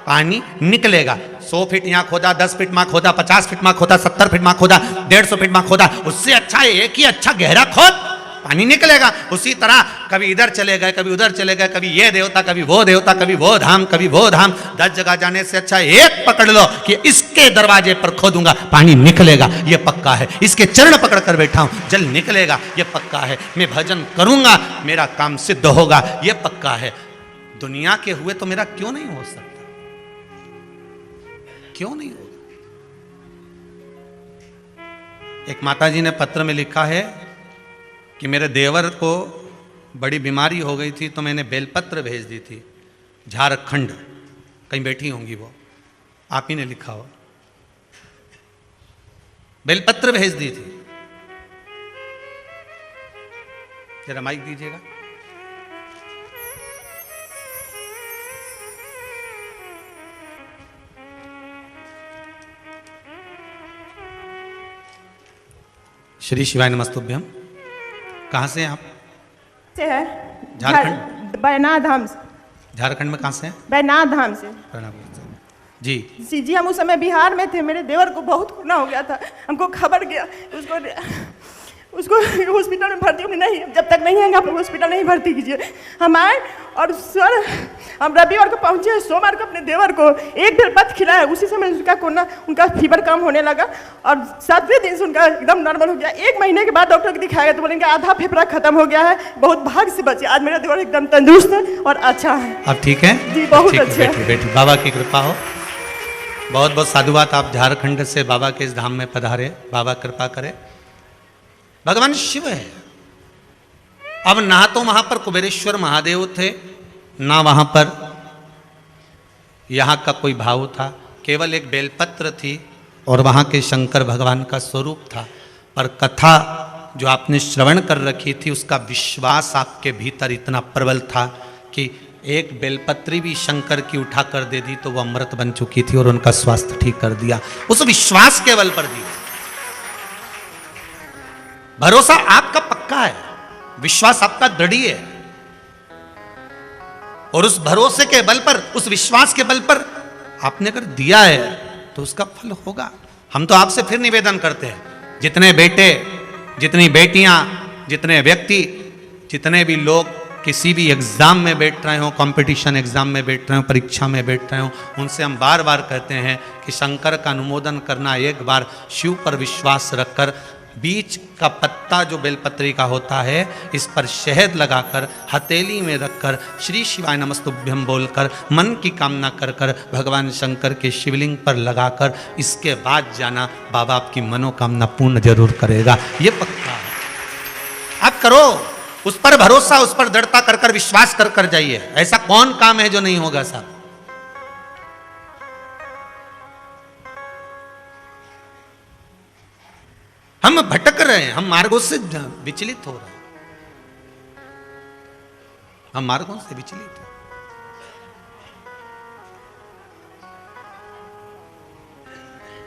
पानी निकलेगा। 100 फीट यहाँ खोदा, 10 फीट में खोदा, 50 फीट में खोदा, 70 फीट में खोदा, 150 फीट में खोदा, उससे अच्छा एक ही अच्छा गहरा खोद, पानी निकलेगा। उसी तरह कभी इधर चले गए कभी उधर चले गए, कभी ये देवता कभी वो देवता, कभी वो धाम कभी वो धाम, 10 जगह जाने से अच्छा एक पकड़ लो कि इसके दरवाजे पर खोदूंगा पानी निकलेगा, ये पक्का है। इसके चरण पकड़ कर बैठा हूं जल निकलेगा, ये पक्का है। मैं भजन करूंगा मेरा काम सिद्ध होगा, ये पक्का है। दुनिया के हुए तो मेरा क्यों नहीं हो सकता, क्यों नहीं होगा? एक माताजी ने पत्र में लिखा है कि मेरे देवर को बड़ी बीमारी हो गई थी तो मैंने बेलपत्र भेज दी थी झारखंड, कहीं बैठी होंगी वो, आप ही ने लिखा हो, बेलपत्र भेज दी थी। जरा माइक दीजिएगा। श्री शिवाय नमस्तुभ्यम। कहाँ से हैं आप? से है झारखंड, बैनाथ धाम से। झारखंड में कहाँ से हैं? बैनाथ धाम से। जी जी हम उस समय बिहार में थे, मेरे देवर को बहुत कोरोना हो गया था, हमको खबर गया, उसको हॉस्पिटल में भर्ती होंगे नहीं, जब तक नहीं आएंगे आप लोग हॉस्पिटल नहीं भर्ती कीजिए। हम आए और सर हम रविवार को पहुंचे, सोमवार को अपने देवर को एक बेलपत्र खिलाया, उसी समय उनका कोरोना उनका फीवर कम होने लगा और 7वें दिन से उनका एकदम नॉर्मल हो गया। 1 महीने के बाद डॉक्टर को दिखाया तो बोलेंगे आधा फेफड़ा खत्म हो गया है, बहुत भाग से बचे। आज मेरा देवर एकदम तंदुरुस्त है और अच्छा है। अब ठीक है जी, बहुत अच्छे है। बेटी बाबा की कृपा हो, बहुत बहुत साधुवाद। आप झारखंड से बाबा के इस धाम में पधारे, बाबा कृपा करे। भगवान शिव है। अब ना तो वहां पर कुबेरेश्वर महादेव थे, ना वहां पर यहां का कोई भाव था, केवल एक बेलपत्र थी और वहां के शंकर भगवान का स्वरूप था। पर कथा जो आपने श्रवण कर रखी थी उसका विश्वास आपके भीतर इतना प्रबल था कि एक बेलपत्री भी शंकर की उठा कर दे दी तो वो अमृत बन चुकी थी और उनका स्वास्थ्य ठीक कर दिया, उस विश्वास के बल पर दिया। भरोसा आपका पक्का है, विश्वास आपका दृढ़ है और उस भरोसे के बल पर, उस विश्वास के बल पर आपने अगर दिया है तो उसका फल होगा। हम तो आपसे फिर निवेदन करते हैं, जितने बेटे, जितनी बेटियां, जितने व्यक्ति, जितने भी लोग किसी भी एग्जाम में बैठ रहे हो, कंपटीशन एग्जाम में बैठ रहे हो, परीक्षा में बैठ रहे हो, उनसे हम बार बार कहते हैं कि शंकर का अनुमोदन करना, एक बार शिव पर विश्वास रखकर बीच का पत्ता जो बेलपत्री का होता है इस पर शहद लगाकर हथेली में रखकर श्री शिवाय नमस्तुभ्यम बोलकर मन की कामना कर कर भगवान शंकर के शिवलिंग पर लगाकर इसके बाद जाना, बाबा आपकी मनोकामना पूर्ण जरूर करेगा, ये पक्का है। आप करो, उस पर भरोसा, उस पर दृढ़ता कर कर विश्वास कर कर जाइए। ऐसा कौन काम है जो नहीं होगा साहब? हम भटक रहे हैं, हम मार्गों से विचलित हो रहे हैं, हम मार्गों से विचलित हैं।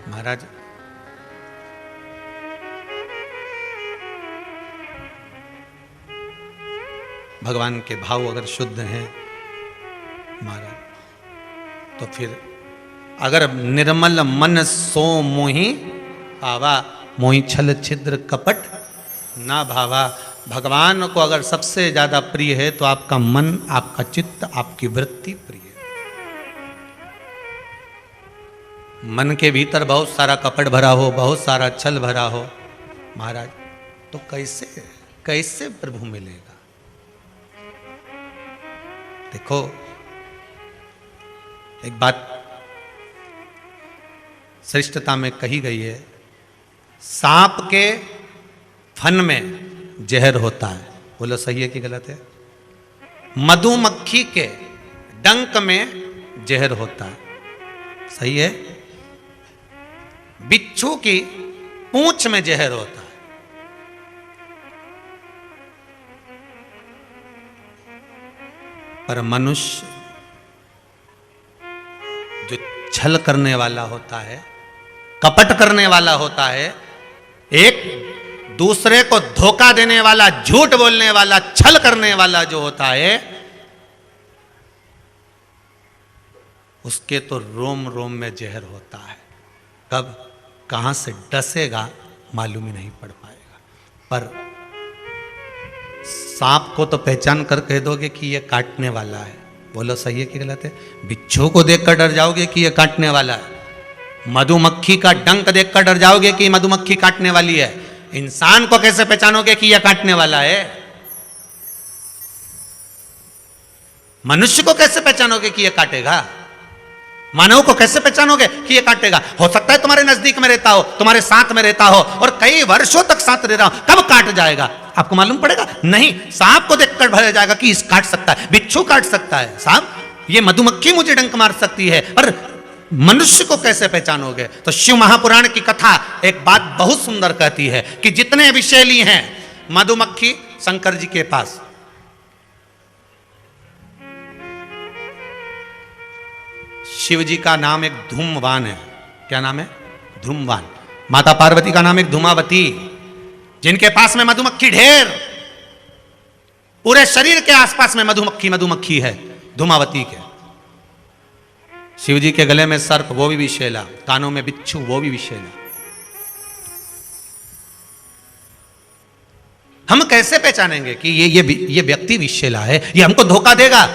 महाराज भगवान के भाव अगर शुद्ध हैं महाराज, तो फिर अगर निर्मल मन सो मोहि भावा, मोहि छल छिद्र कपट ना भावा। भगवान को अगर सबसे ज्यादा प्रिय है तो आपका मन, आपका चित्त, आपकी वृत्ति प्रिय है। मन के भीतर बहुत सारा कपट भरा हो, बहुत सारा छल भरा हो महाराज, तो कैसे कैसे प्रभु मिलेगा? देखो एक बात श्रेष्ठता में कही गई है, सांप के फन में जहर होता है। बोलो सही है कि गलत है? मधुमक्खी के डंक में जहर होता है, सही है। बिच्छू की पूंछ में जहर होता है। पर मनुष्य जो छल करने वाला होता है, कपट करने वाला होता है, एक दूसरे को धोखा देने वाला, झूठ बोलने वाला, छल करने वाला जो होता है, उसके तो रोम रोम में जहर होता है। कब कहां से डसेगा मालूम ही नहीं पड़ पाएगा। पर सांप को तो पहचान कर कह दोगे कि ये काटने वाला है, बोलो सही है कि गलत है। बिच्छू को देखकर डर जाओगे कि ये काटने वाला है। मधुमक्खी का डंक देखकर डर जाओगे कि मधुमक्खी काटने वाली है। इंसान को कैसे पहचानोगे कि यह काटने वाला है? मनुष्य को कैसे पहचानोगे कि यह काटेगा? मानव को कैसे पहचानोगे कि ये काटेगा? हो सकता है तुम्हारे नजदीक में रहता हो, तुम्हारे साथ में रहता हो और कई वर्षों तक साथ रह रहा हो, कब काट जाएगा आपको मालूम पड़ेगा? नहीं, सांप को देखकर भर जाएगा कि इस काट सकता है, बिच्छू काट सकता है, सांप, ये मधुमक्खी मुझे डंक मार सकती है, पर मनुष्य को कैसे पहचानोगे? तो शिव महापुराण की कथा एक बात बहुत सुंदर कहती है कि जितने विषैली हैं मधुमक्खी शंकर जी के पास, शिव जी का नाम एक धूमवान है। क्या नाम है? धूमवान। माता पार्वती का नाम एक धूमावती, जिनके पास में मधुमक्खी ढेर, पूरे शरीर के आसपास में मधुमक्खी मधुमक्खी है धूमावती के। शिव जी के गले में सर्प, वो भी विषैला, कानों में बिच्छू, वो भी विषैला। हम कैसे पहचानेंगे कि ये व्यक्ति विषैला है, ये हमको धोखा देगा,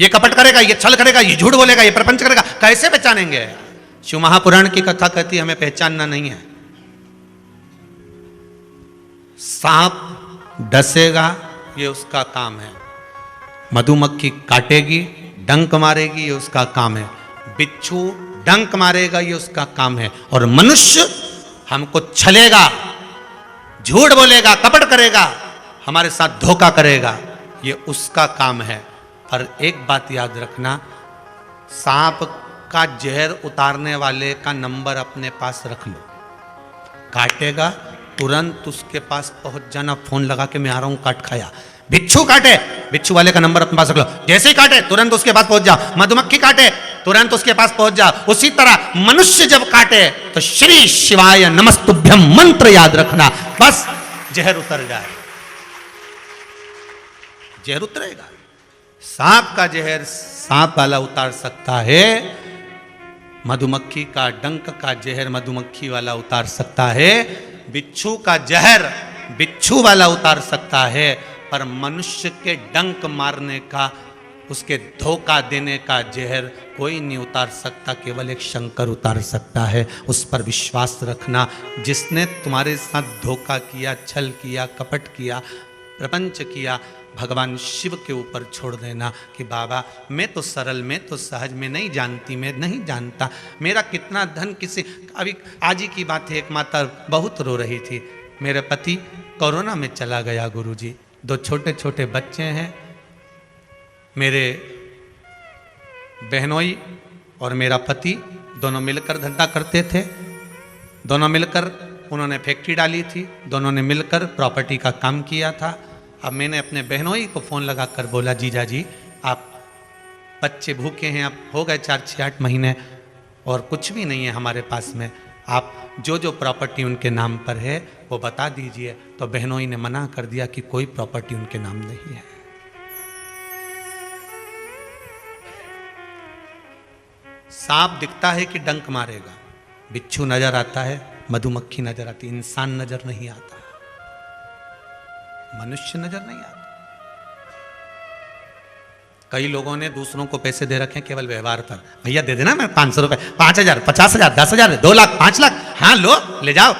ये कपट करेगा, ये छल करेगा, ये झूठ बोलेगा, ये प्रपंच करेगा? कैसे पहचानेंगे? शिव महापुराण की कथा कहती है हमें पहचानना नहीं है। सांप डसेगा, ये उसका काम है। मधुमक्खी काटेगी, डंक मारेगी, ये उसका काम है। बिच्छू डंक मारेगा, ये उसका काम है। और मनुष्य हमको छलेगा, झूठ बोलेगा, कपट करेगा, हमारे साथ धोखा करेगा, ये उसका काम है। पर एक बात याद रखना, सांप का जहर उतारने वाले का नंबर अपने पास रख लो। काटेगा तुरंत उसके पास पहुंच जाना, फोन लगा के मैं आ रहा हूं, काट खाया। बिच्छू काटे, बिच्छू वाले का नंबर अपने पास रख लो, जैसे ही काटे तुरंत उसके पास पहुंच जाओ। मधुमक्खी काटे तुरंत उसके पास पहुंच जाओ। उसी तरह मनुष्य जब काटे तो श्री शिवाय नमस्तुभ्यम मंत्र याद रखना, बस जहर उतर जाए, जहर उतरेगा। सांप का जहर सांप वाला उतार सकता है, मधुमक्खी का डंक का जहर मधुमक्खी वाला उतार सकता है, बिच्छू का जहर बिच्छू वाला उतार सकता है, पर मनुष्य के डंक मारने का, उसके धोखा देने का जहर कोई नहीं उतार सकता, केवल एक शंकर उतार सकता है। उस पर विश्वास रखना। जिसने तुम्हारे साथ धोखा किया, छल किया, कपट किया, प्रपंच किया, भगवान शिव के ऊपर छोड़ देना कि बाबा मैं तो सरल, मैं तो सहज, मैं नहीं जानती, मैं नहीं जानता, मेरा कितना धन किसी। अभी आज ही की बात है, एक माता बहुत रो रही थी, मेरे पति कोरोना में चला गया गुरुजी, 2 छोटे छोटे बच्चे हैं, मेरे बहनोई और मेरा पति दोनों मिलकर धंधा करते थे, दोनों मिलकर उन्होंने फैक्ट्री डाली थी, दोनों ने मिलकर प्रॉपर्टी का काम किया था। अब मैंने अपने बहनोई को फ़ोन लगा कर बोला, जीजा जी आप बच्चे भूखे हैं, अब हो गए 4-6-8 महीने और कुछ भी नहीं है हमारे पास में, आप जो जो प्रॉपर्टी उनके नाम पर है वो बता दीजिए। तो बहनोई ने मना कर दिया कि कोई प्रॉपर्टी उनके नाम नहीं है। सांप दिखता है कि डंक मारेगा, बिच्छू नजर आता है, मधुमक्खी नजर आती, इंसान नजर नहीं आता, मनुष्य नजर नहीं आता। कई लोगों ने दूसरों को पैसे दे रखे केवल व्यवहार पर, भैया दे देना, मैं 500 रुपए, 5000, 50,000, 10,000, 2 लाख, 5 लाख, हाँ लो ले जाओ,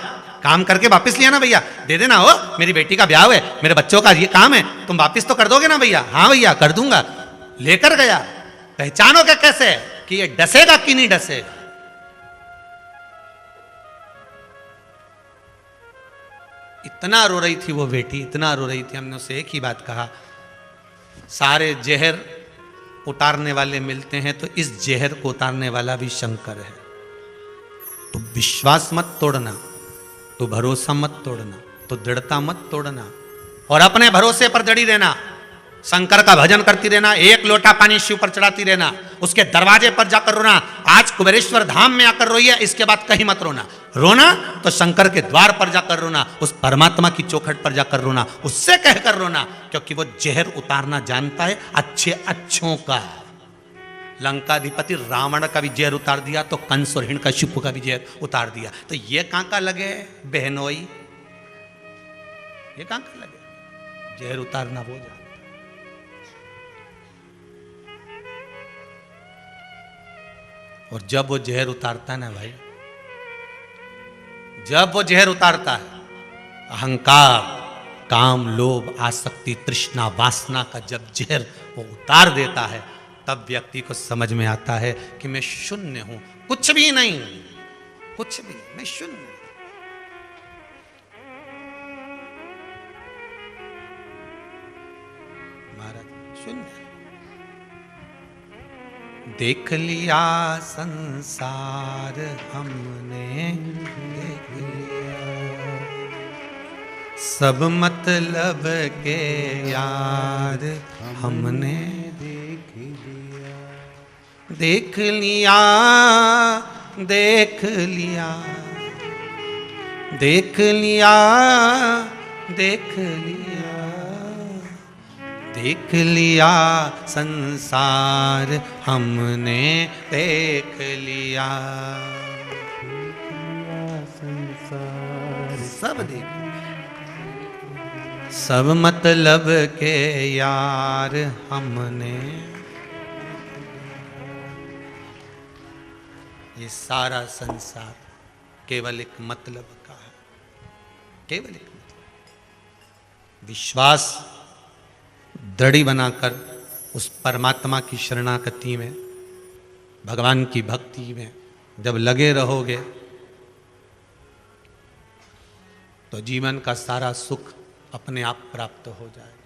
काम करके वापस लिया ना भैया, दे देना, हो मेरी बेटी का ब्याह है, मेरे बच्चों का ये काम है, तुम वापस तो कर दोगे ना भैया? हाँ भैया कर दूंगा। लेकर गया, पहचानोगे कैसे कि ये डसेगा कि नहीं डसेगा? इतना रो रही थी वो बेटी, इतना रो रही थी, हमने उससे एक ही बात कहा, सारे जहर उतारने वाले मिलते हैं, तो इस जहर को उतारने वाला भी शंकर है। तो विश्वास मत तोड़ना, तो भरोसा मत तोड़ना, तो दृढ़ता मत तोड़ना, और अपने भरोसे पर जड़ी रहना। शंकर का भजन करती रहना, एक लोटा पानी शिव पर चढ़ाती रहना, उसके दरवाजे पर जाकर रोना। आज कुबेरेश्वर धाम में आकर रोइए, इसके बाद कहीं मत रोना। रोना तो शंकर के द्वार पर जाकर रोना, उस परमात्मा की चौखट पर जाकर रोना, उससे कहकर रोना, क्योंकि वो जहर उतारना जानता है, अच्छे अच्छों का। लंकाधिपति रावण का भी जहर उतार दिया, तो कंस और हिरण्यकशिपु का भी जहर उतार दिया। तो ये कहां का लगे बहनोई, ये कहां का लगे? जहर उतारना वो जानता। और जब वो जहर उतारता है ना भाई, जब वो जहर उतारता है, अहंकार, काम, लोभ, आसक्ति, तृष्णा, वासना का जब जहर वो उतार देता है, तब व्यक्ति को समझ में आता है कि मैं शून्य हूं, कुछ भी नहीं, कुछ भी, मैं शून्य। महाराज शून्य। देख लिया संसार हमने, देख लिया सब मतलब के यार हमने, देख लिया, देख लिया, देख लिया, देख लिया, देख लिया संसार हमने, देख लिया संसार, सब देख, सब मतलब के यार हमने। ये सारा संसार केवल एक मतलब का है, केवल एक मतलब। विश्वास दृढ़ बनाकर उस परमात्मा की शरणागति में, भगवान की भक्ति में जब लगे रहोगे, तो जीवन का सारा सुख अपने आप प्राप्त हो जाएगा,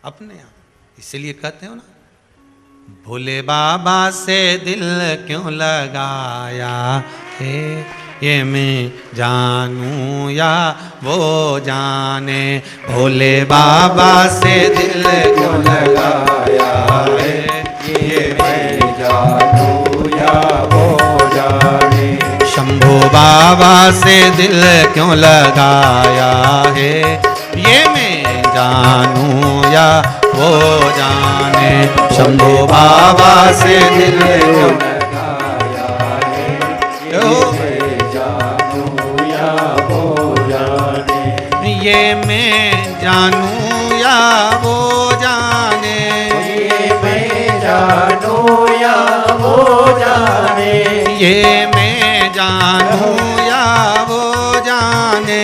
अपने आप। इसलिए कहते हो ना, भोले बाबा से दिल क्यों लगाया है, ये मैं जानूं या वो जाने। भोले बाबा से दिल क्यों लगाया है, ये मैं जानूं या वो जाने। शंभू बाबा से दिल क्यों लगाया है, ये मैं जानूं या वो जाने। शंभू बाबा से दिल क्यों लगाया है, ये मैं जानूं या वो जाने। ये मैं जानूं या वो जाने, ये मैं जानूं या वो जाने। ये मैं जानूं या वो जाने,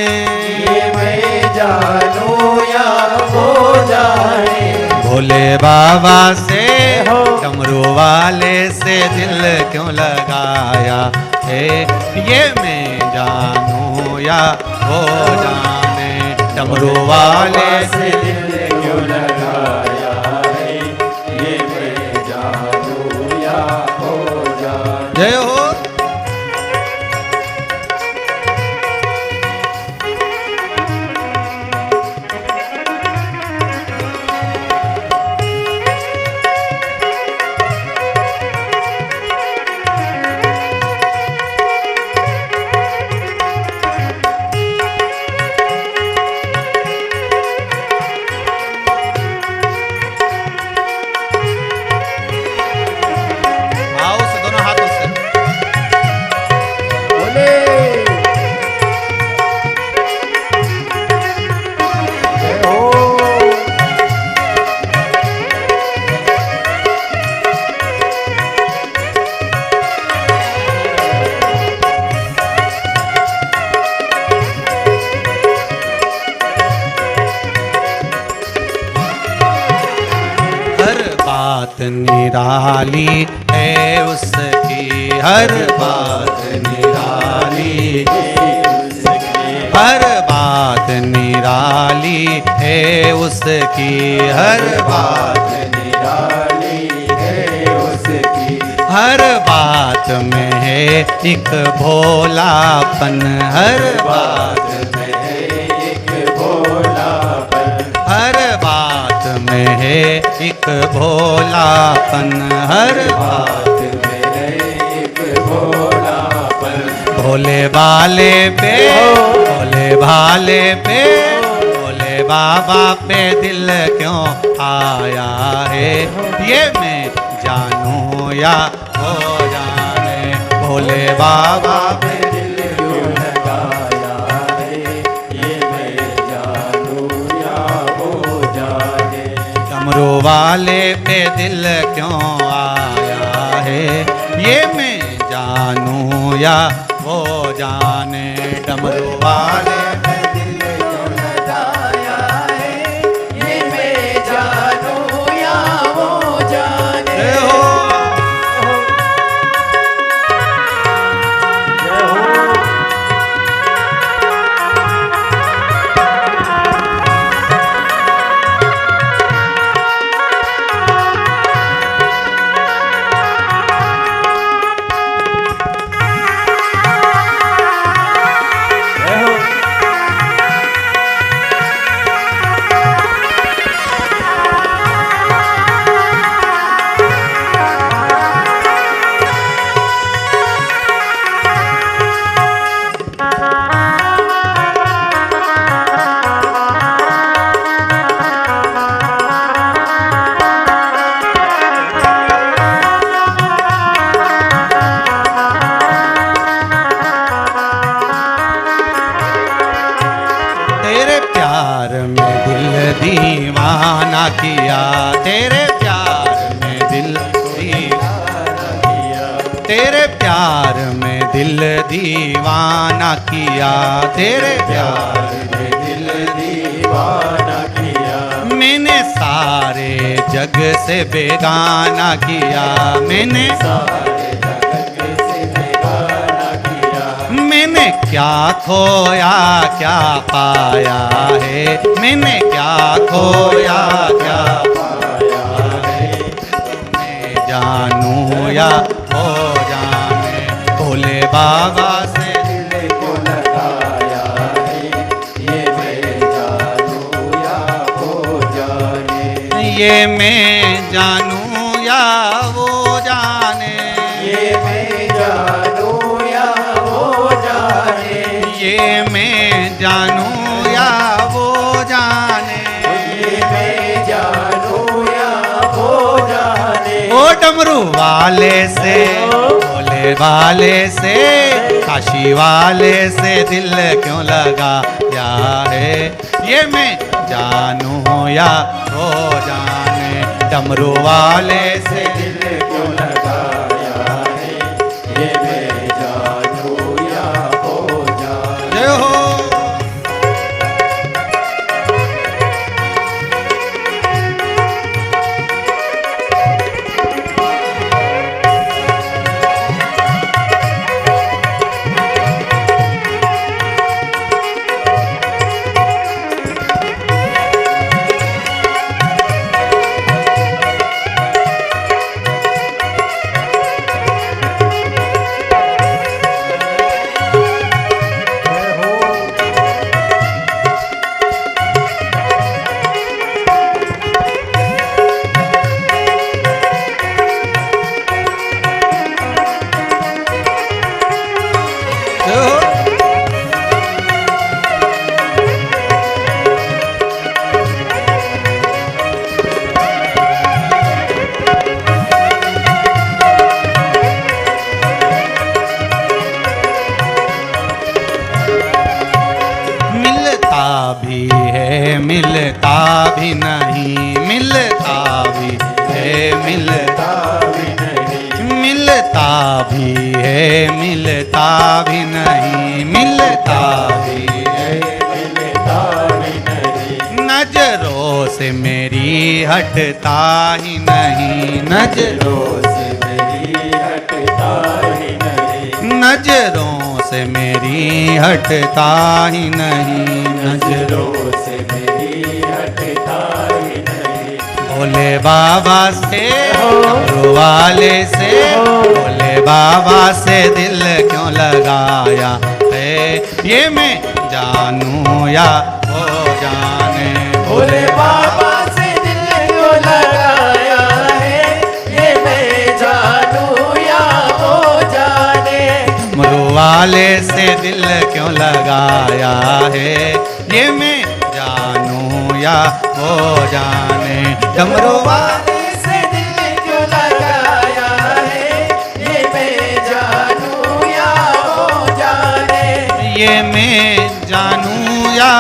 ये मैं जानूं या वो जाने। भोले बाबा से डमरू वाले से दिल क्यों लगाया है, ये मैं जानूं या वो जाने। डमरू वाले से दिल क्यों लगाया है, ये मैं जानूं या वो जाने। जय हो। निराली है उसकी, हर बात निराली है उसकी, हर बात निराली निराली है उसकी, हर बात निराली है उसकी, हर बात में है एक भोलापन, हर बात में है एक भोलापन, हर बात में है एक भोलापन, हर बात में है एक भोलापन। भोले भाले पे, भोले भाले पे, भोले बाबा पे दिल क्यों आया है, ये मैं जानूं या हो जाने। भोले बाबा पे दिल क्यों लगाया है, ये मैं जानूं या हो जाने। डमरू वाले पे दिल क्यों आया है, ये मैं जानूं या वो जाने। डमरू वाले पे दिल क्यों लगाया है, ये मैं जानूं या हो जाने। जय हो। तेरे प्यार में दिल दीवाना किया, तेरे प्यार में दिल दीवाना किया, तेरे प्यार में दिल दीवाना किया, तेरे प्यार में दिल दीवाना किया, मैंने सारे जग से बेगाना किया, मैंने सारे जगत से बेगाना किया। मैंने क्या खोया क्या पाया है, मैंने क्या खोया क्या पाया है, मैं जानूं या हो जाने। भोले बाबा से दिल को लगाया है, ये मैं जानूं या हो जाने। ये मैं जानूं या वो जाने, ये मैं जानूं या हो जाने। ये मैं जानूं या वो जाने। ये मैं जानूं या हो जाने। ओ डमरू वाले से, भोले वाले से, काशी वाले से दिल क्यों लगाया है, ये मैं जानूं या हो जाने। डमरू वाले से दिल क्यों लगाया है, ये मैं जानूं या हो जाने। जय हो। भी है मिलता भी नहीं, मिलता भी है मिलता भी नहीं, मिलता भी है मिलता भी नहीं, मिलता भी है मिलता भी नहीं, नजरों से मेरी हटता ही नहीं, नजरों से मेरी हटता ही नहीं, नजरों से मेरी हटता ही नहीं, नजरों से मेरी हटता ही नहीं। भोले बाबा से डमरू वाले से, भोले बाबा से दिल क्यों लगाया है, ये मैं जानूं या वो जाने। भोले बाबा से दिल क्यों लगाया है, ये मैं जानूं या वो जाने। डमरू वाले से दिल क्यों लगाया है, ये मैं जानूं या वो जाने। डमरू वाले से दिल क्यों लगाया है, ये मैं जानूं या वो जाने। ये मैं जानूं या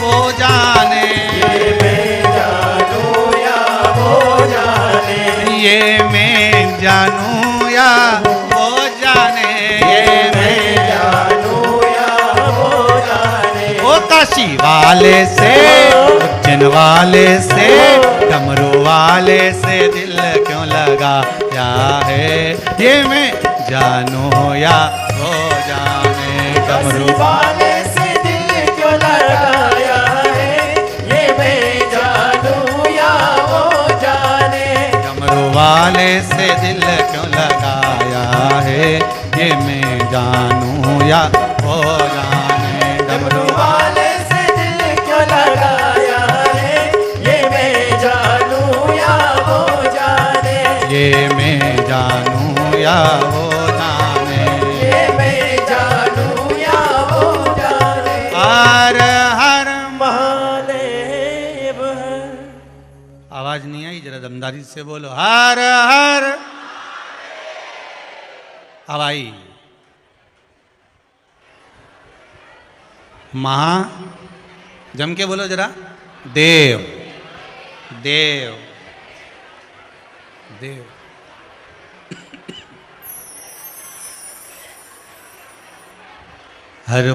वो जाने। ये मैं जानूं या वो जाने। ये मैं जानूं या वो जाने। ये मैं जानूं या वो जाने। ओ काशी वाले से, उज्जैन वाले से, डमरू वाले से दिल क्यों लगाया है, ये मैं जानूं या वो जाने। डमरू वाले से दिल क्यों लगाया है, ये मैं जानूं या वो जाने। डमरू वाले से दिल क्यों लगाया है, ये मैं जानूं या वो जाने। डमरू वाले से दिल क्यों लगाया है, ये मैं जानूं या वो जाने। ये मैं जानूं या वो जाने। ये मैं जानूं या वो जाने। हर हर महादेव। आवाज नहीं आई, जरा दमदारी से बोलो, हर हर। अब आई महा, जम के बोलो जरा, देव देव देव। हर